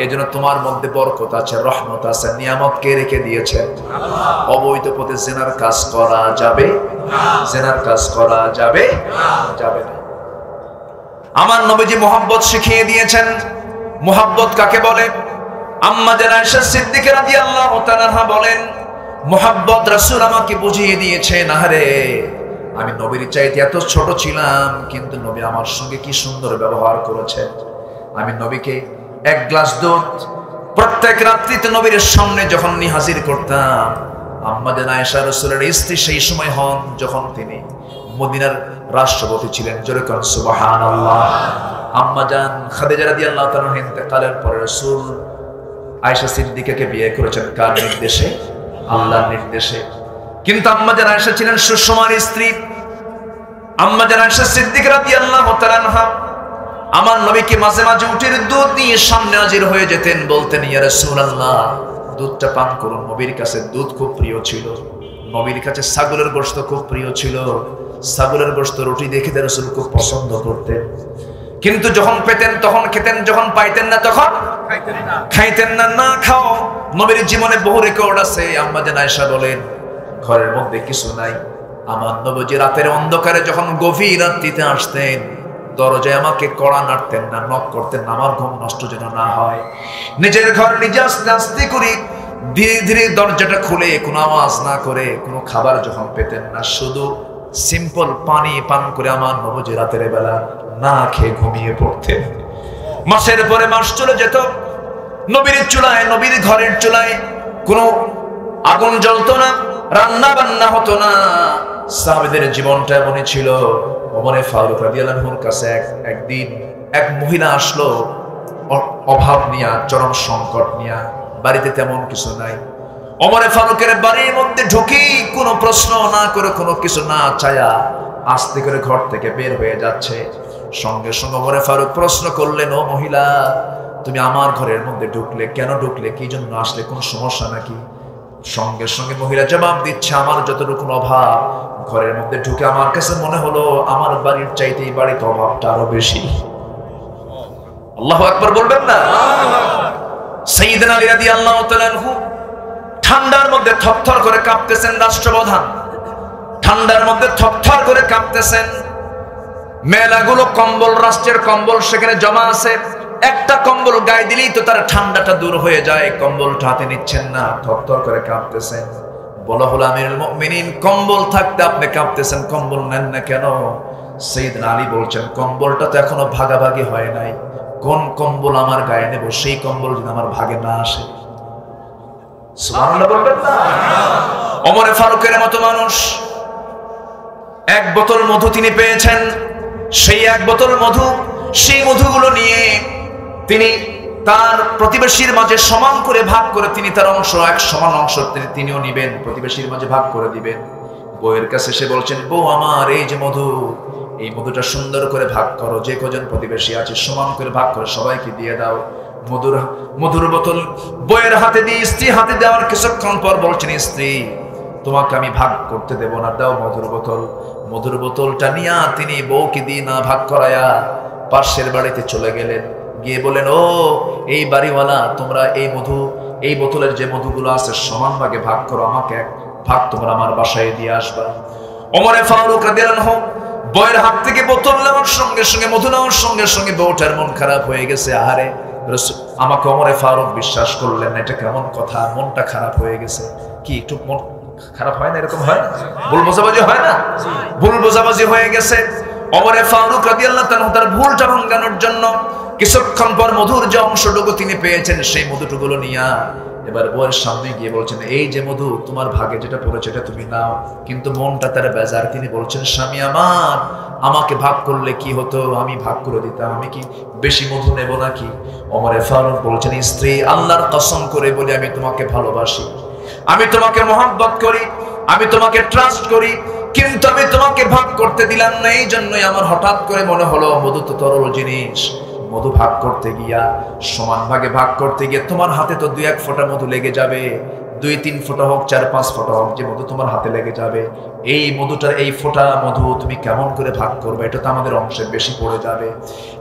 এজন্য তোমার মধ্যে বরকত আছে, রহমত আছে, নিয়ামত কে রেখে দিয়েছে? আল্লাহ। অবৈধ পথে জিনার কাজ করা যাবে না, জিনার কাজ করা যাবে যাবে না। আমার নবীজি মোহাব্বত শিখিয়ে দিয়েছেন। মোহাব্বত কাকে বলে? আম্মা জান আয়েশা সিদ্দিকা রাদিয়াল্লাহু তাআলা বলেন, মোহাব্বত রাসূল আমাকে বুঝিয়ে দিয়েছেন। আরে আমি নবীর চাইতে এত ছোট ছিলাম, কিন্তু নবী আমার সঙ্গে কি সুন্দর ব্যবহার করেছেন। আমি নবীকে 1 গ্লাস দুধ প্রত্যেক রাত্রিতে নবীর সামনে যখন হাজির করতাম, আম্মা জান আয়েশা রাসূলের স্ত্রী সেই সময় হন যখন তিনি মদিনার রাষ্ট্রপতি ছিলেন। জোরে বলেন সুবহানাল্লাহ। আম্মা জান খাদিজা রাদিয়াল্লাহু তাআলা ইন্তেকালের পরে রাসূল আয়েশা সিদ্দিকাকে বিয়ে করেছেন কার নির্দেশে? আল্লাহর নির্দেশে। কিন্তু আম্মাজান আয়েশা ছিলেন সুষমার স্ত্রী। আম্মাজান আয়েশা সিদ্দিকা রাদিয়াল্লাহু তাআলা আনহা আমার নবীকে মাঝে মাঝে উটের দুধ নিয়ে সামনে হাজির হয়ে যেতেন, বলতেন ইয়া রাসূলুল্লাহ দুধটা পান করুন। নবীর কাছে দুধ খুব প্রিয় ছিল, নবীর কাছে ছাগলের গোশত খুব প্রিয় ছিল। ছাগলের গোশত রুটি দেখে রাসূল খুব পছন্দ করতেন। কিন্তু যখন পেতেন তখন খেতেন, যখন পাইতেন না তখন খাইতেন না। না খাও, নবীর জীবনে বহু রেকর্ড আছে। আম্মাজান আয়েশা বলেন ঘরের মধ্যে কিছু নাই। আমার নবী রাতের অন্ধকারে যখন গভীর রাত্রিতে আসতেন, দরজায় আমাকে কড়া নাড়তেন না, নক করতেন না, আমার ঘুম নষ্ট যেন না হয়। নিজের ঘর নিজে আস্তে আস্তে করে ধীরে ধীরে দরজাটা খুলে কোনো আওয়াজ না করে, কোনো খাবার যখন পেতেন না, শুধু সিম্পল পানি পান করে আমার নবী রাতের বেলা না খেয়ে ঘুমিয়ে পড়তেন। মাসের পরে মাস চলে যেত, নবীর চুলায়, নবীর ঘরের চুলায় কোনো আগুন জ্বলতো না, রান্না বান্না হতো না। সাহাবীদের জীবনটা এমনই ছিল। ওমরে ফারুক রাদিয়াল্লাহু আনহুর কাছে একদিন এক মহিলা আসলো অভাব নিয়া, চরম সংকট নিয়া, বাড়িতে তেমন কিছু নাই। ওমরে ফারুকের বাড়ির মধ্যে ঢুকি কোনো প্রশ্ন না করে, কোনো কিছু না চায়া আস্তে করে ঘর থেকে বের হয়ে যাচ্ছে। সঙ্গে সঙ্গে ওমরে ফারুক প্রশ্ন করলেন, ও মহিলা তুমি আমার ঘরের মধ্যে ঢুকলে কেন? ঢুকলে কি জন্য আসলে? কোনো সমস্যা নাকি? সঙ্গে সঙ্গে মহিলা জবাব দিচ্ছে, আমার যতটুকু অভাব, ঘরের মধ্যে ঢুকে আমার কাছে মনে হলো আমার বাড়ির চাইতে এই বাড়িতে অভাবটা আরো বেশি। আল্লাহু আকবার বলবেন না? সাইয়েদনা আলী রাদিয়াল্লাহু তাআলা আনহু ঠান্ডার মধ্যে থরথর করে কাঁপতেছেন, রাষ্ট্রপ্রধান ঠান্ডার মধ্যে থরথর করে কাঁপতেছেন। মেলাগুলো কম্বল, রাষ্ট্রের কম্বল সেখানে জমা আছে। একটা কম্বল গায়ে দিলেই তো তার ঠান্ডাটা দূর হয়ে যায়, কম্বলটা হাতে নিচ্ছেন না, থরথর করে কাঁপতেছেন। বলা হলো আমিরুল মুমিনিন কম্বল থাকতে আপনি কাঁপতেছেন, কম্বল নেন না কেন? সাইয়েদনা আলী বলছেন কম্বলটা তো এখনো ভাগাভাগি হয় নাই, কোন কম্বল আমার গায়ে নেব, সেই কম্বল যদি আমার ভাগে না আসে। সুবহানাল্লাহ বলবেন না? ওমরে ফারুকের মতো মানুষ এক বোতল মধু তিনি পেয়েছেন, সেই এক বোতল মধু, সেই মধুগুলো নিয়ে তিনি তার প্রতিবেশীর মাঝে সমান করে ভাগ করে, তিনি তার অংশ, এক সমান অংশ তিনিও নিবেন, প্রতিবেশীর মাঝে ভাগ করে দিবেন। বউয়ের কাছে সে বলছেন, বউ আমার এই যে মধু, এই মধুটা সুন্দর করে ভাগ করো, যে কজন প্রতিবেশী আছে সমান করে ভাগ করে সবাইকে দিয়ে দাও। মধুর বোতল বউয়ের হাতে দিয়ে স্ত্রী হাতে দেওয়ার কিছুক্ষণ পর বলছেন, স্ত্রী তোমাকে আমি ভাগ করতে দেব না, দাও মধুর বোতল। মধুর বোতলটা নিয়ে তিনি বউকে দিয়ে না ভাগ করায়া পাশের বাড়িতে চলে গেলেন। গিয়ে বলেন, ও এই বাড়িওয়ালা, তোমরা এই বোতলের যে মধুগুলো আছে সমান ভাগে ভাগ করো, আমাকে এক ভাগ তোমরা আমার বাসায় দিয়ে আসবা। ওমরে ফারুক রাদিয়াল্লাহু আনহু বউয়ের হাত থেকে বোতল নেওয়ার সঙ্গে সঙ্গে, মধু নেওয়ার সঙ্গে সঙ্গে বউটার মন খারাপ হয়ে গেছে। আহারে আমাকে ওমরে ফারুক বিশ্বাস করলেন না, এটা কেমন কথা? মনটা খারাপ হয়ে গেছে। কি একটু মন খারাপ হয় না? এরকম হয় না? ভুল বোঝাবুঝি হয় না? ভুল বোঝাবুঝি হয়ে গেছে। ওমরে ফারুক রাদিয়াল্লাহু তাআলা তার ভুলটা ভাঙানোর জন্য কিছুক্ষণ পর মধুর যে অংশটুকু তিনি পেয়েছেন সেই মধুটুকুলো নিয়ে এবার বউয়ের সামনে গিয়ে বলছেন, এই যে মধু তোমার ভাগে যেটা পড়েছে এটা তুমি নাও। কিন্তু মনটা তার বেজার। তিনি বলছেন, স্বামী আমার, আমাকে ভাগ করলে কি হতো, আমি ভাগ করে দিতাম, আমি কি বেশি মধু নেব নাকি? ওমরে ফারুক বলছেন, স্ত্রী আল্লাহর কসম করে বলি আমি তোমাকে ভালোবাসি, আমি তোমাকে মহব্বত করি, আমি তোমাকে ট্রাস্ট করি, কিন্তু আমি তোমাকে ভাগ করতে দিলাম না। এই জন্যই আমার হঠাৎ করে মনে হলো মধু তো তরল জিনিস, মধু ভাগ করতে গিয়া, সমান ভাগে ভাগ করতে গিয়ে তোমার হাতে তো 2-1 ফোঁটা মধু লেগে যাবে, 2-3 ফোঁটা হোক, 4-5 ফোঁটা হোক, যে মধু তোমার হাতে লেগে যাবে, এই মধুটার এই ফোঁটা মধু তুমি কেমন করে ভাগ করবে? এটা তো আমাদের অংশে বেশি পড়ে যাবে।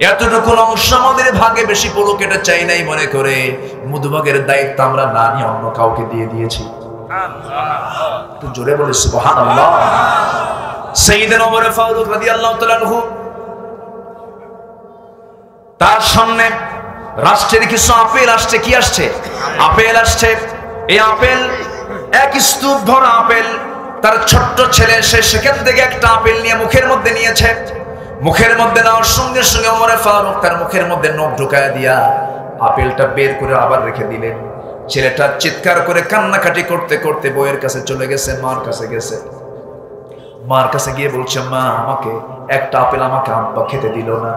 এতটুকু অংশ আমাদের ভাগে বেশি পড়ুক এটা চাই নাই মনে করে মধুভাগের দায়িত্ব আমরা না নিয়ে অন্য কাউকে দিয়ে দিয়েছি। একটু জোরে বলে সুবহানাল্লাহ। সাইয়েদনা ওমর ফারুক রাদিয়াল্লাহু তাআলা আনহু তার সামনে রাষ্ট্রের কিছু আপেল আসছে। কি আসছে? আপেল আসছে। এই আপেল এক স্তূপ ভরা আপেল। তার ছোট্ট ছেলে সে সেখান থেকে একটা আপেল নিয়ে মুখের মধ্যে নিয়েছে। মুখের মধ্যে নেওয়ার সঙ্গে সঙ্গে ওমর ফারুক তার মুখের মধ্যে নখ ঢুকায় দিয়া আপেলটা বের করে আবার রেখে দিলেন। ছেলেটা চিৎকার করে কান্নাকাটি করতে করতে বউয়ের কাছে চলে গেছে, মার কাছে গেছে। মার কাছে গিয়ে বলছে, মা আমাকে একটা আপেল আমাকে আব্বা খেতে দিল না।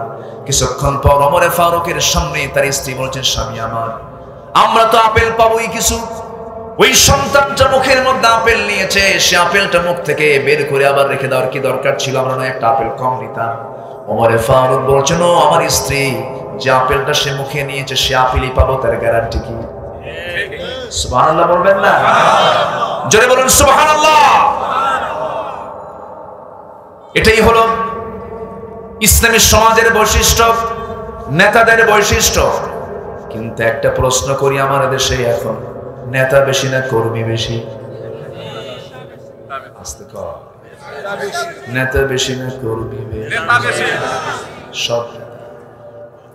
কিছুক্ষণ পর ওমর ফারুকের সামনে তার স্ত্রী বলছেন, স্বামী আমার, আমরা তো আপেল পাবোই কিছু। ওই সন্তানটা মুখের মধ্যে আপেল নিয়েছে, সে আপেলটা মুখ থেকে বের করে আবার রেখে দেওয়ার কি দরকার ছিল? আমরা না একটা আপেল কম নিতাম? ওমরে ফারুক বলছেন, ও আমার স্ত্রী, যে আপেলটা সে মুখে নিয়েছে সে আপেলই পাবো, তার গ্যারান্টি কি? সুবহানাল্লাহ বলবেন না? জোরে বলুন সুবহানাল্লাহ। এটাই হলো ইসলামী সমাজের বৈশিষ্ট্য, নেতাদের বৈশিষ্ট্য। কিন্তু একটা প্রশ্ন করি, আমার দেশে এখন নেতা বেশি না কর্মী বেশি? আস্তে কর। নেতা বেশি না কর্মী বেশি? সব,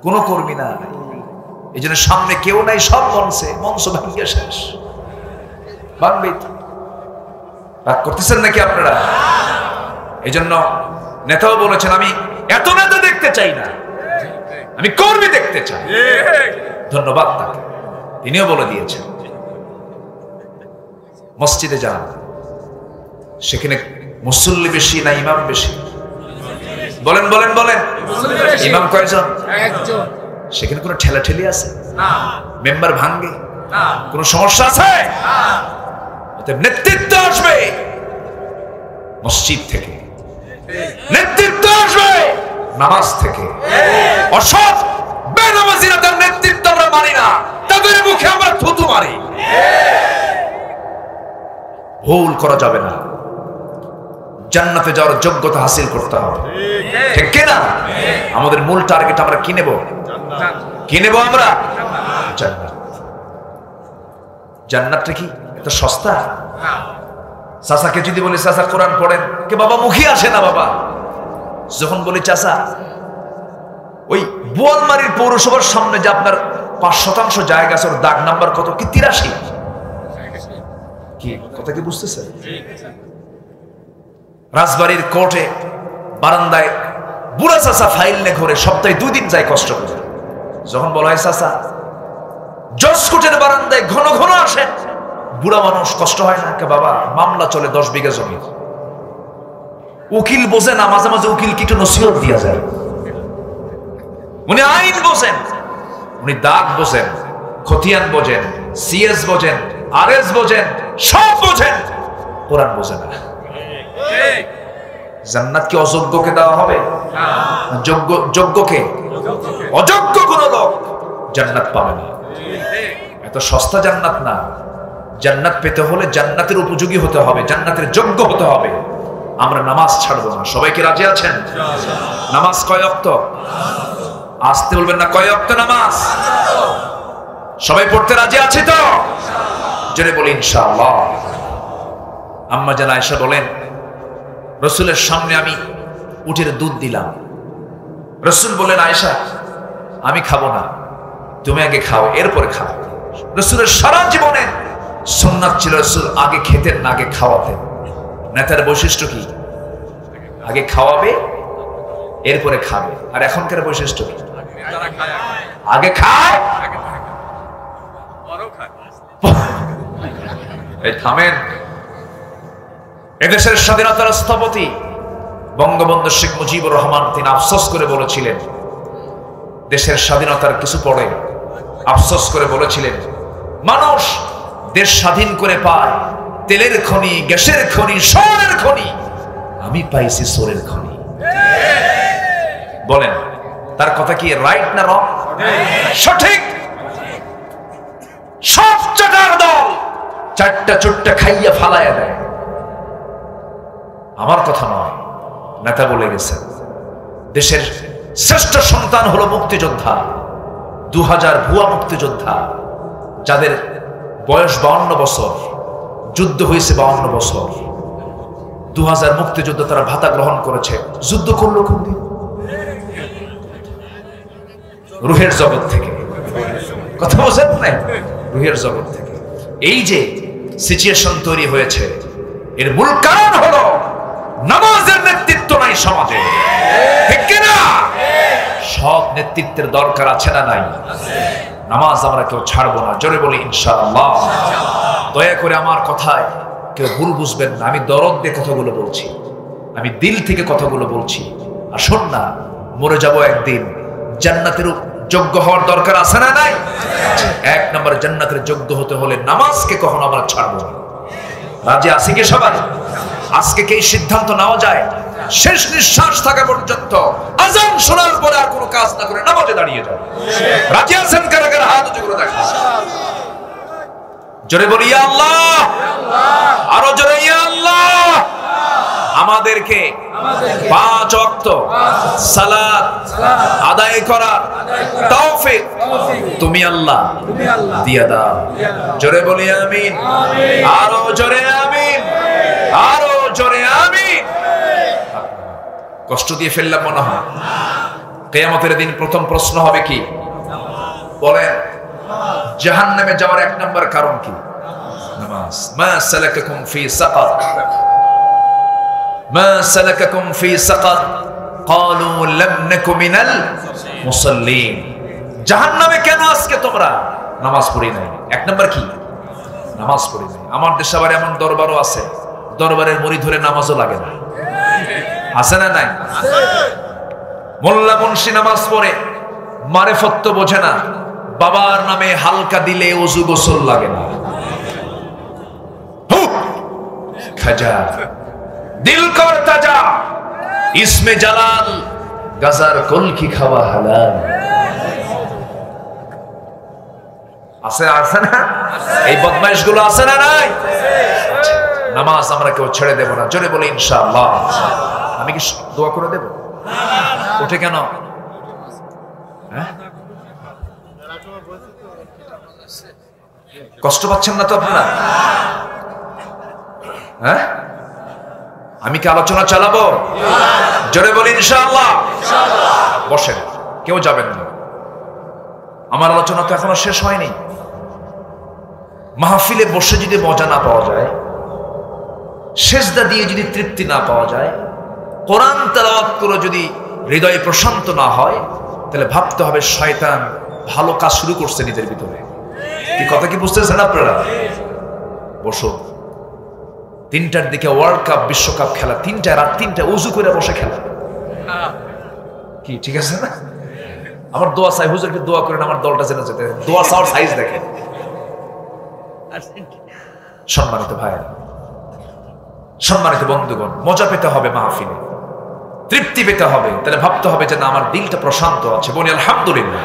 কোনো কর্মী না। এই জন্য সামনে কেউ নাই, সব মঞ্চ ভাঙ্গিয়ে শেষ। ভাঙবেই তো। রাগ করতেছেন নাকি আপনারা? এই জন্য নেতাও বলেছেন, আমি এত নেতা দেখতে চাই না, আমি কর্মী দেখতে চাই। ধন্যবাদ তাকে, তিনিও বলে দিয়েছেন। মসজিদে যান, সেখানে মুসল্লি বেশি না ইমাম বেশি? বলেন বলেন বলেন। ইমাম কয়জন? একজন। সেখানে কোনো ঠেলাঠেলি আছে? মেম্বার ভাঙ্গে? কোনো সমস্যা আছে? নেতৃত্ব আসবে মসজিদ থেকে, নেতৃত্ব আসবে নামাজ থেকে। অসৎ বেনামাজিরা তার নেতৃত্ব আমরা মানি না, তাদের মুখে আমরা থুতু মারি। ভুল করা যাবে না, জান্নাতে যাওয়ার যোগ্যতা হাসিল করতে হবে, ঠিক কিনা? আমাদের মূল টার্গেট আমরা কি নেব? কি নেব আমরা? জান্নাত। জান্নাতটা কি এত সস্তা? চাচাকে যদি বলি চাচা কোরআন পড়েন, কে বাবা মুখে আসে না বাবা। যখন বলি চাচা, ওই বোয়ালমারীর পৌরসভার সামনে যে আপনার 5% জায়গা আছে, ওর দাগ নাম্বার কত? কি 83? কি কথা কি বুঝতেছে? রাজবাড়ির কোর্টে বারান্দায় বুড়া চাচা ফাইল নে ঘরে সপ্তাহে 2 দিন যায় কষ্ট করে। যখন বলা হয় চাচা জজ কোর্টের বারান্দায় ঘন ঘন আসেন, বুড়া মানুষ কষ্ট হয় না? কে বাবা মামলা চলে 10 বিঘা জমি, উকিল বোঝে না, মাঝে মাঝে উকিল কি একটু নসিহত দিয়া যায়। উনি আইন বোঝেন, উনি দাগ বোঝেন, খতিয়ান বোঝেন, সিএস বোঝেন, আরএস বোঝেন, সব বোঝেন, কোরআন বোঝে না। জান্নাত কি অযোগ্যকে দেওয়া হবে? যোগ্যকে? অযোগ্য কোন লোক জান্নাত পাবে না। এত সস্তা জান্নাত না। জান্নাত পেতে হলে জান্নাতের উপযোগী হতে হবে, জান্নাতের যোগ্য হতে হবে। আমরা নামাজ ছাড়বো না। সবাই কি রাজি আছেন? নামাজ কয় ওয়াক্ত? আসতে বলবেন না, কয় ওয়াক্ত নামাজ? সবাই পড়তে রাজি আছে তো? জোরে বলি ইনশাআল্লাহ। আম্মা জান আয়েশা বলেন, রাসূলের সামনে আমি উটের দুধ দিলাম। রাসূল বলেন, আয়েশা আমি খাবো না, তুমি আগে খাও, এরপরে খাও। রাসূলের সারা জীবনে সুন্নাত ছিল, রাসূল আগে খেতেন না, আগে খাওয়াতেন। নেতার বৈশিষ্ট্য কি? আগে খাওয়াবে, এরপরে খাবে। আর এখনকার বৈশিষ্ট্য কি? আগে খায়, এই থামেন। এদেশের স্বাধীনতার স্থপতি বঙ্গবন্ধু শেখ মুজিবুর রহমান, তিনি আফসোস করে বলেছিলেন, দেশের স্বাধীনতার কিছু পরে আফসোস করে বলেছিলেন, মানুষ দেশ স্বাধীন করে পায় তেলের খনি, গ্যাসের খনি, স্বর্ণের খনি, আমি পাইছি সোরের খনি। বলেন তার কথা কি রাইট না রং? সঠিক। সব চাটার দল চারটা চুট্টা খাইয়া ফালাইয়া দেয়। আমার কথা নয়, নেতা বলে গেছেন। দেশের শ্রেষ্ঠ সন্তান হলো মুক্তিযোদ্ধা, 2000 ভুয়া মুক্তিযোদ্ধা, যাদের বয়স 52 বছর, যুদ্ধ হয়েছে 52 বছর। 2000 মুক্তিযোদ্ধা তারা ভাতা গ্রহণ করেছে। যুদ্ধ করলো কোন দিন? রুহের জগৎ থেকে। কথা বোঝেন না? রুহের জগৎ থেকে। এই যে সিচুয়েশন তৈরি হয়েছে, এর মূল কারণ হলো নামাজের নেতৃত্ব নাই সমাজে, ঠিক কিনা? সৎ নেতৃত্বের দরকার আছে না নাই? নামাজ আমরা কেউ ছাড়বো না। জোরে বলি ইনশাআল্লাহ। দয়া করে আমার কথায় কেউ ভুল বুঝবেন না। আমি দরদ দিয়ে কথাগুলো বলছি, আমি দিল থেকে কথাগুলো বলছি। আসুন না, মরে যাব একদিন, জান্নাতের যোগ্য হওয়ার দরকার আছে না নাই? এক নম্বর, জান্নাতের যোগ্য হতে হলে নামাজকে কখনো আমরা ছাড়বো না। রাজি আছি কি সবাই? আজকে কি সিদ্ধান্ত নেওয়া যায় শেষ নিঃশ্বাস থাকা পর্যন্ত আযান শোনার পরে আর কোনো কাজ না করে নামাজে দাঁড়িয়ে যাও? রাজি আছেন কারা কারা? হাত উঁচু করে দেখো। জোরে বলি ইয়া আল্লাহ, আরো জোরে ইয়া আল্লাহ। আমাদেরকে 5 ওয়াক্ত সালাত আদায় করার তৌফিক তুমি আল্লাহ দিয়া দাও। জোরে বলি আমিন, আরো জোরে আমিন, আরো জোরে আমিন। কষ্ট দিয়ে ফেললাম মনে হয়। কিয়ামতের দিন প্রথম প্রশ্ন হবে কি? বলেন, জাহান্নামে যাওয়ার 1 নম্বর কারণ কি? নামাজ। মা সালাকাকুম ফি সাকার, মা সালাকাকুম ফি সাকার ক্বালু লাম নাকু মিনাল মুসাল্লিন। জাহান্নামে কেন আজকে তোমরা? নামাজ পড়ি নাই। 1 নম্বর কি? নামাজ পড়ি নাই। আমার দেশে আবার এমন দরবারও আছে, দরবারের মুড়ি ধরে নামাজও লাগে না। আছে না নাই? মোল্লা মুন্সি নামাজ পড়ে, মারেফত তো বোঝে না, বাবার নামে হালকা দিলে ওযু গোসল লাগে না। খাজা দিল কর তাজা, ইসমে জালাল, গাজার কলকি খাওয়া হালাল। আছে আছে না? এই বদমাইশ গুলো আছে না নাই? নামাজ আমরা কেউ ছেড়ে দেব না। জোরে বলে ইনশাআল্লাহ। আমি কি দোয়া করে দেব? ওঠে কেন? কষ্ট পাচ্ছেন না তো আপনারা? হ্যাঁ, আমি কি আলোচনা চালাবো? জোরে বলি ইনশাআল্লাহ। বসেন, কেউ যাবেন না। আমার আলোচনা তো এখনো শেষ হয়নি। মাহফিলে বসে যদি মজা না পাওয়া যায়, সেজদা দিয়ে যদি তৃপ্তি না পাওয়া যায়, কোরআন তেলাওয়াত করে যদি হৃদয় প্রশান্ত না হয়, তাহলে ভাবতে হবে শয়তান ভালো কাজ শুরু করছে নিজের ভিতরে। কি কথা কি বুঝতেছেন আপনারা? বসো। 3টার দিকে ওয়ার্ল্ড কাপ, বিশ্বকাপ খেলা, 3টা রাত 3টা উজু করে বসে খেলা। কি ঠিক আছে না? আমার দোয়া চাই, হুজুরকে দোয়া করেন আমার দলটা যেন যেতে। দোয়া চাওয়ার সাইজ দেখেন। সম্মানিত ভাই, সম্মানিত বন্ধুগণ, মজা পেতে হবে মাহফিলে, তৃপ্তি পেতে হবে। তাহলে ভাবতে হবে যে না, আমার দিলটা প্রশান্ত আছে। বলি আলহামদুলিল্লাহ।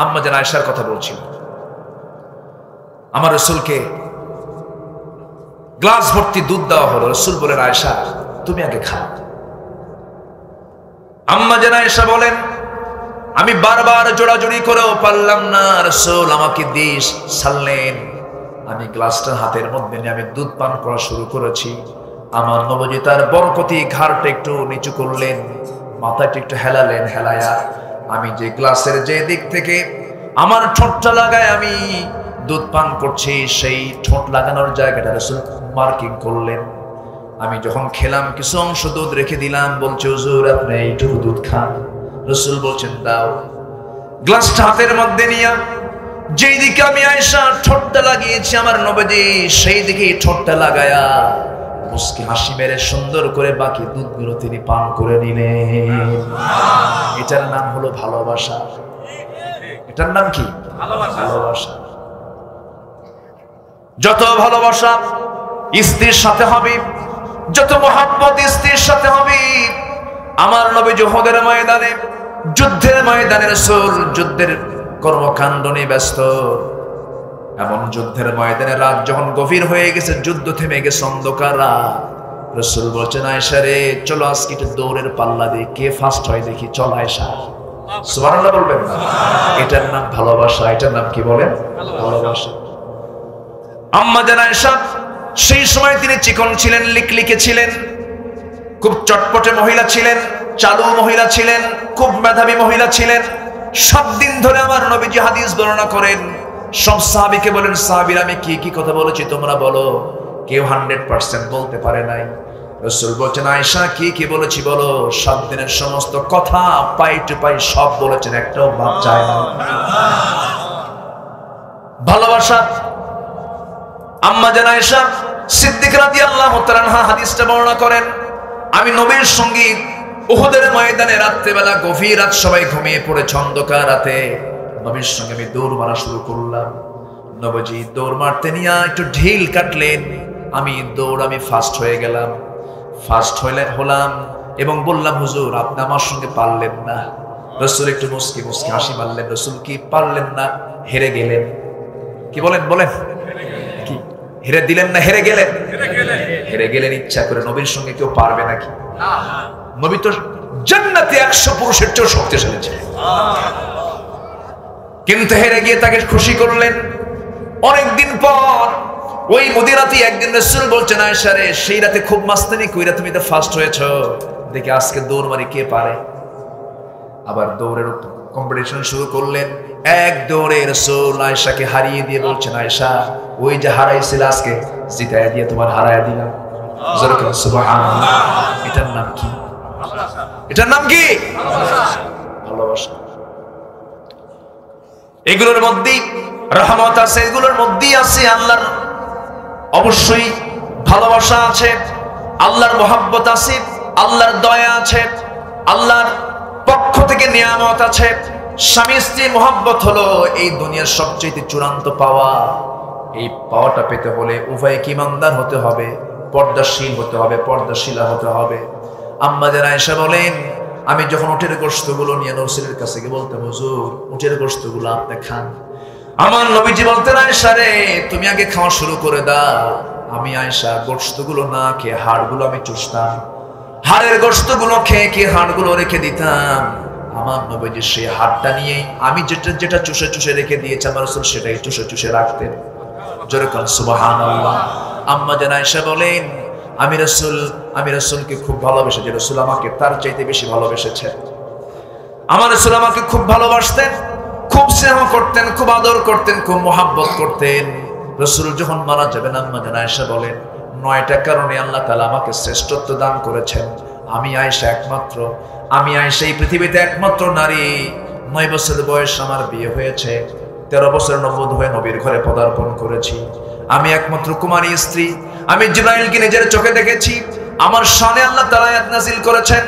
আম্মা জান আয়েশার কথা বলছিল। আমার রাসূলকে গ্লাস ভর্তি দুধ দেওয়া হলো। রাসূল বলেন, আয়েশা তুমি আগে খাও। আম্মা জান আয়েশা বলেন, আমি বারবার জোড়াজুড়ি করেও পারলাম না, রাসূল আমাকে দিস ছাড়লেন। আমি গ্লাসটা হাতের মধ্যে নিয়ে আমি দুধ পান করা শুরু করেছি। আমার নবজি তার বরকতি ঘাড়টা একটু নিচু করলেন, মাথাটা একটু হেলালেন, হেলায়া আমি যে গ্লাসের যে দিক থেকে আমার ঠোঁটটা লাগায় আমি দুধ পান করছি, সেই ঠোঁট লাগানোর জায়গাটা রাসূল মার্কিং করলেন। আমি যখন খেলাম কিছু অংশ দুধ রেখে দিলাম। বলছে, হুজুর আপনি এইটুকু দুধ খান। রাসূল বলছেন, দাও। গ্লাসটা হাতের মধ্যে নিয়ে যেই দিকে আমি আয়েশা ঠোঁটটা লাগিয়েছি, আমার নবজি সেই দিকে ঠোঁটটা লাগায়া মুস্কি হাসি মেরে সুন্দর করে বাকি দুধগুলো তিনি পান করে নিলেন। এটার নাম হলো ভালোবাসা। এটার নাম কি? ভালোবাসা। যত ভালোবাসা স্ত্রীর সাথে হবে, যত মহব্বত স্ত্রীর সাথে হবে, আমার নবী উহুদের ময়দানে, যুদ্ধের ময়দানে রাসূল যুদ্ধের কর্মকাণ্ড নিয়ে ব্যস্ত। এমন যুদ্ধের ময়দানে রাত যখন গভীর হয়ে গেছে, যুদ্ধ থেমে গেছে, অন্ধকার রাত। রাসূল বলছেন, আয়েশা রে চলো আজকে একটু দৌড়ের পাল্লা দিয়ে কে ফার্স্ট হয় দেখি। চল আয়েশা। সুবহানাল্লাহ বলবেন না? এটার নাম ভালোবাসা। এটার নাম কি বলেন? ভালোবাসা। আম্মা জান আয়েশা সেই সময় তিনি চিকন ছিলেন, লিকলিকে ছিলেন, খুব চটপটে মহিলা ছিলেন, চালু মহিলা ছিলেন, খুব মেধাবী মহিলা ছিলেন। 7 দিন ধরে আমার নবীজি হাদিস বর্ণনা করেন। সব সাহাবীকে বলেন, সাহাবীরা আমি কি কি কথা বলেছি তোমরা বলো। কেউ 100% বলতে পারে নাই। রাসূল বলেন, আয়েশা কি কি বলেছি বলো। 7 দিনের সমস্ত কথা পাই টু পাই সব বলেছেন, একটাও বাদ যায় না। ভালোবাসা। আম্মা জান আয়েশা সিদ্দিক রাদিয়াল্লাহু তাআলা আনহা হাদিসটা বর্ণনা করেন, আমি নবীর সঙ্গে উহুদের ময়দানে রাত্রেবেলা গভীর রাত, সবাই ঘুমিয়ে পড়েছে, অন্ধকার রাতে নবীর সঙ্গে আমি দৌড় মারা শুরু করলাম। নবীজি দৌড় মারতে নিয়ে একটু ঢিল কাটলেন, আমি ফাস্ট হয়ে গেলাম, হলাম এবং বললাম, হুজুর আপনি আমার সঙ্গে পারলেন না। রাসূল একটু মুস্কি মুস্কি হাসি মারলেন। রাসূল কি পারলেন না, হেরে গেলেন? কি বলেন কি হেরে দিলেন না হেরে গেলেন? হেরে গেলেন ইচ্ছা করে। নবীর সঙ্গে কেউ পারবে নাকি? নবী তো জান্নাতে 100 পুরুষের চেয়েও শক্তিশালী ছিলেন, কিন্তু হেরে গিয়ে তাকে খুশি করলেন। অনেকদিন পর ওই মদিরাতে একদিন রাসূল বলছেন, আয়েশা রে, সেই রাতে খুব মাস্তানি কইরা তুমি তো ফার্স্ট হয়েছো, দেখি আজকে দৌড় মারি কে পারে। আবার দৌড়ের কম্পিটিশন শুরু করলেন। এক দৌড়ে রাসূল আয়েশাকে হারিয়ে দিয়ে বলছেন, আয়েশা ওই যে হারাইছিল আজকে জিতায়া দিয়ে তোমার হারায়া দিলাম। সুবহানাল্লাহ। এটার নাম কি? ভালোবাসা। এগুলোর মধ্যেই রহমত আছে, এগুলোর মধ্যেই আছে আল্লাহর অবশ্যই ভালোবাসা আছে, আল্লাহর মহব্বত আছে, আল্লাহর দয়া আছে, আল্লাহর পক্ষ থেকে নিয়ামত আছে। স্বামী স্ত্রীর মহব্বত হলো এই দুনিয়ার সবচেয়ে চূড়ান্ত পাওয়া। এই পাওয়াটা পেতে হলে উভয়কে ঈমানদার হতে হবে, পর্দাশীল হতে হবে, পর্দাশীলা হতে হবে। আম্মা জান আয়েশা বলেন, আমি যখন উটের গোশতগুলো নিয়ে নবীর কাছে গিয়ে বলতাম, হুজুর উটের গোশতগুলো আপনি খান, আমার নবীজি বলতেন, আয়েশা রে তুমি আগে খাওয়া শুরু করে দাও। আমি আয়েশা গোশতগুলো না খেয়ে হাড়গুলো আমি চুষতাম, হাড়ের গোশতগুলো খেয়ে হাড়গুলো রেখে দিতাম। আমার নবীজি সেই হাড়টা নিয়ে আমি যেটা চুষে রেখে দিয়েছি আমার রাসূল সেটাই চুষে রাখতেন। জোরে বলেন সুবহানাল্লাহ। আম্মা জান আয়েশা বলেন, আমি রাসূলকে খুব ভালোবেসে, যে রাসূল আমাকে তার চাইতে বেশি ভালোবেসেছে। আমার রাসূল আমাকে খুব ভালোবাসতেন, খুব স্নেহ করতেন, খুব আদর করতেন, খুব মহব্বত করতেন। রাসূল যখন মারা যাবেন, আম্মা জান আয়েশা বলেন, 9টা কারণে আল্লাহ তাআলা আমাকে শ্রেষ্ঠত্ব দান করেছেন। আমি আয়েশা এই পৃথিবীতে একমাত্র নারী। 9 বছর বয়স আমার বিয়ে হয়েছে, 13 বছর নবুয়ত হয়ে নবীর ঘরে পদার্পণ করেছি। আমি একমাত্র কুমারী স্ত্রী। আমি জিবরাইলকে নিজের চোখে দেখেছি। আমার শানে আল্লাহ তাআলা আয়াত নাযিল করেছেন।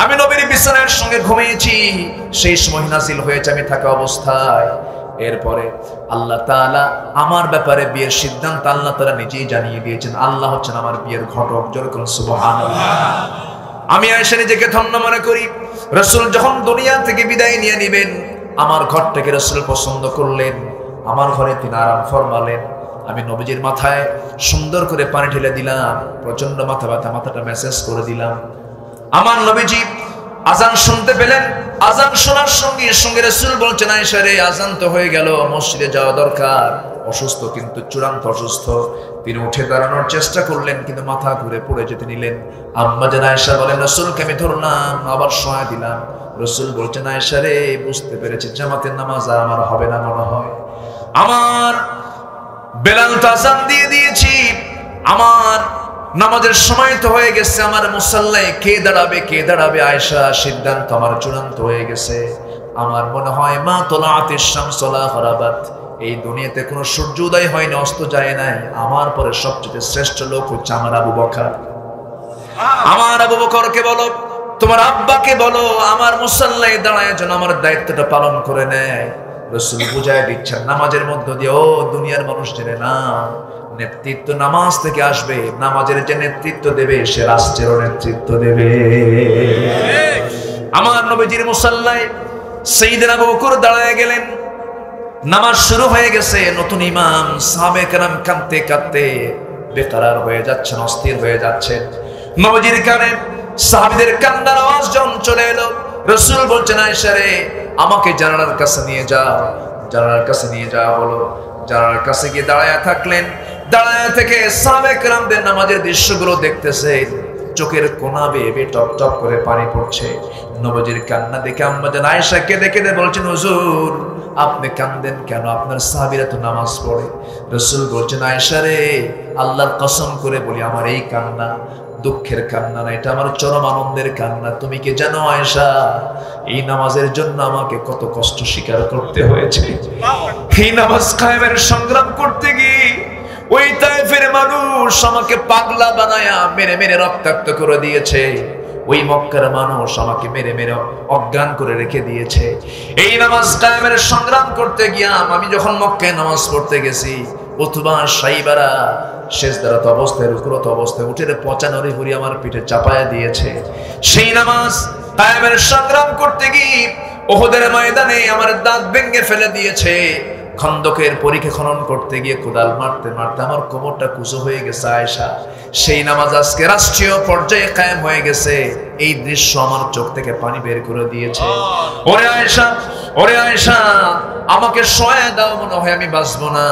আমি নবীর বিছানার সঙ্গে ঘুমিয়েছি, সেই সময় নাযিল হয়েছে আমি থাকা অবস্থায়। এরপরে আল্লাহ তাআলা আমার ব্যাপারে বিয়ের সিদ্ধান্ত আল্লাহ তাআলা নিজেই জানিয়ে দিয়েছেন। আল্লাহ হচ্ছেন আমার বিয়ের ঘটক। জোরে বলুন সুবহানাল্লাহ। আমি আয়েশা নিজেকে ধন্য মনে করি। রাসূল যখন দুনিয়া থেকে বিদায় নিয়ে নেবেন, আমার ঘরটাকে রাসূল পছন্দ করলেন, আমার ঘরে তিনি আরাম ফরমালেন। আমি নবীজির মাথায় সুন্দর করে পানি ঢেলে দিলাম, প্রচন্ড মাথা ব্যথা, মাথাটা ম্যাসেজ করে দিলাম। আমার নবীজি আজান শুনতে পেলেন। আজান শোনার সঙ্গে সঙ্গে রাসূল বলছেন, আয়েশা রে আজান তো হয়ে গেল, মসজিদে যাওয়া দরকার। অসুস্থ, কিন্তু চূড়ান্ত অসুস্থ। তিনি উঠে দাঁড়ানোর চেষ্টা করলেন, কিন্তু মাথা ঘুরে পড়ে যেতে নিলেন। আম্মা জান আয়েশা বলেন, রাসূলকে আমি ধরলাম, আবার শোয়া দিলাম। রাসূল বলছেন, আয়েশা রে বুঝতে পেরেছি জামাতের নামাজ আর আমার হবে না মনে হয়। আমার বেলাল তো আজান দিয়ে দিয়েছি, আমার নামাজের সময় তো হয়ে গেছে, আমার মুসাল্লায় কে দাঁড়াবে? আয়েশা সিদ্ধান্ত আমার চূড়ান্ত হয়ে গেছে। আমার মনে হয় মা তোলাআতিশ শামসু লা গরাবাত, এই দুনিয়াতে কোনো সূর্য উদয় হয়নি, অস্ত যায় নাই। আমার পরে সবচেয়ে শ্রেষ্ঠ লোক হচ্ছে আমার আবু বকর। আমার আবু বকরকে বলো, তোমার আব্বাকে বলো, আমার মুসাল্লায় দাঁড়ায় যেন আমার দায়িত্বটা পালন করে নেয়। রাসূল বুঝায় দিচ্ছেন নামাজের মধ্য দিয়ে, ও দুনিয়ার মানুষ জেনে না, নেতৃত্ব নামাজ থেকে আসবে। নামাজের যে নেতৃত্ব দেবে সে রাষ্ট্রেরও নেতৃত্ব দেবে। আমার নবীজির মুসাল্লায় সাইয়েদনা আবু বকর দাঁড়ায় গেলেন। নামাজ শুরু হয়ে গেছে। নতুন ইমাম, সাহাবায়ে কেরাম কাঁদতে কাঁদতে বেকরার হয়ে যাচ্ছেন, অস্থির হয়ে যাচ্ছেন। নবীজির কানে সাহাবীদের কান্নার আওয়াজ যখন চলে এলো, রাসূল বলছেন, আয়েশা রে আমাকে জানালার কাছে নিয়ে যাও। জানালার কাছে নিয়ে যাওয়া হলো। জানালার কাছে গিয়ে দাঁড়ায় থাকলেন। দাঁড়ায় থেকে সাহাবায়ে কেরামদের নামাজের দৃশ্যগুলো দেখতেছেন। চোখের কোনা বেয়ে টপ টপ করে পানি পড়ছে। নবীজির কান্না দেখে আম্মা জান আয়েশা কেঁদে কেঁদে বলছেন, হুজুর আপনি কাঁদেন কেন? আপনার সাহাবীরা তো নামাজ পড়ে। রাসূল বলছেন, আয়েশা রে আল্লাহর কসম করে বলি, আমার এই কান্না দুঃখের কান্না না, এটা আমার চরম আনন্দের কান্না। তুমি কি জানো আয়েশা, এই নামাজের জন্য আমাকে কত কষ্ট স্বীকার করতে হয়েছে। এই নামাজ কায়েমের সংগ্রাম করতে গিয়ে ওই তায়েফের মানুষ আমাকে পাগলা বানায়া মেরে মেরে রক্তাক্ত করে দিয়েছে। ওই মক্কার মানুষ আমাকে মেরে মেরে অজ্ঞান করে রেখে দিয়েছে। এই নামাজ কায়েমের সংগ্রাম করতে গিয়া আমি যখন মক্কায় নামাজ পড়তে গেছি, উতবা সাইবারা সেজদারত অবস্থায় রুকুরত অবস্থায় উঠে পচানরি হুরি আমার পিঠে চাপায়া দিয়েছে। সেই নামাজ কায়েমের সংগ্রাম করতে গিয়ে উহুদের ময়দানে আমার দাঁত ভেঙে ফেলে দিয়েছে। খন্দকের পরীক্ষা খনন করতে গিয়ে কোদাল মারতে মারতে আমার কোমরটা কুচো হয়ে গেছে আয়েশা। সেই নামাজ আজকে রাষ্ট্রীয় পর্যায়ে কায়েম হয়ে গেছে। এই দৃশ্য আমার চোখ থেকে পানি বের করে দিয়েছে। ওরে আয়েশা, ওরে আয়েশা, আমাকে সহায় দাও, মনে হয় আমি বাঁচবো না।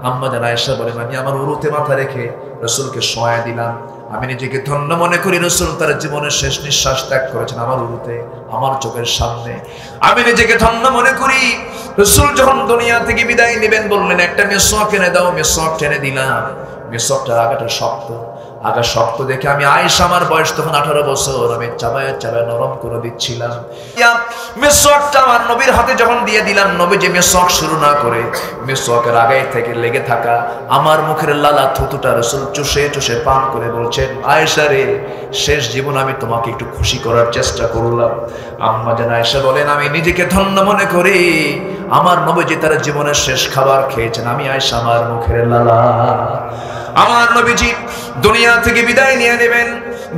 আম্মা জান আয়েশা বলেন, আমি আমার উরুতে মাথা রেখে রাসূলকে সহায় দিলাম। আমি নিজেকে ধন্য মনে করি, রাসূল তার জীবনের শেষ নিঃশ্বাস ত্যাগ করেছেন আমার উরুতে, আমার চোখের সামনে। আমি নিজেকে ধন্য মনে করি, রাসূল যখন দুনিয়া থেকে বিদায় নেবেন বললেন একটা মিসওয়াক এনে দাও, মিসওয়াক টেনে দিলাম। মিসওয়াকটার আগাটা শক্ত, আগা শক্ত দেখে আমি আয়েশা, আমার বয়স তখন 18 বছর, আমি চাবায় চাবায় নরম করে দিচ্ছিলাম। মিসওয়াকটা আমার নবীর হাতে যখন দিয়ে দিলাম, নবী যে মিসওয়াক শুরু না করে মিসওয়াকের আগে থেকে লেগে থাকা আমার মুখের লালা থুতুটা রাসূল চুষে চুষে পান করে বলছেন, আয়েশা রে, শেষ জীবন আমি তোমাকে একটু খুশি করার চেষ্টা করলাম। আম্মা জান আয়েশা বলেন, আমি নিজেকে ধন্য মনে করি, আমার নবী যে তার জীবনের শেষ খাবার খেয়েছেন, আমি আয়েশা আমার মুখের লালা। আমার নবীজি দুনিয়া থেকে বিদায় নিয়ে নেবেন,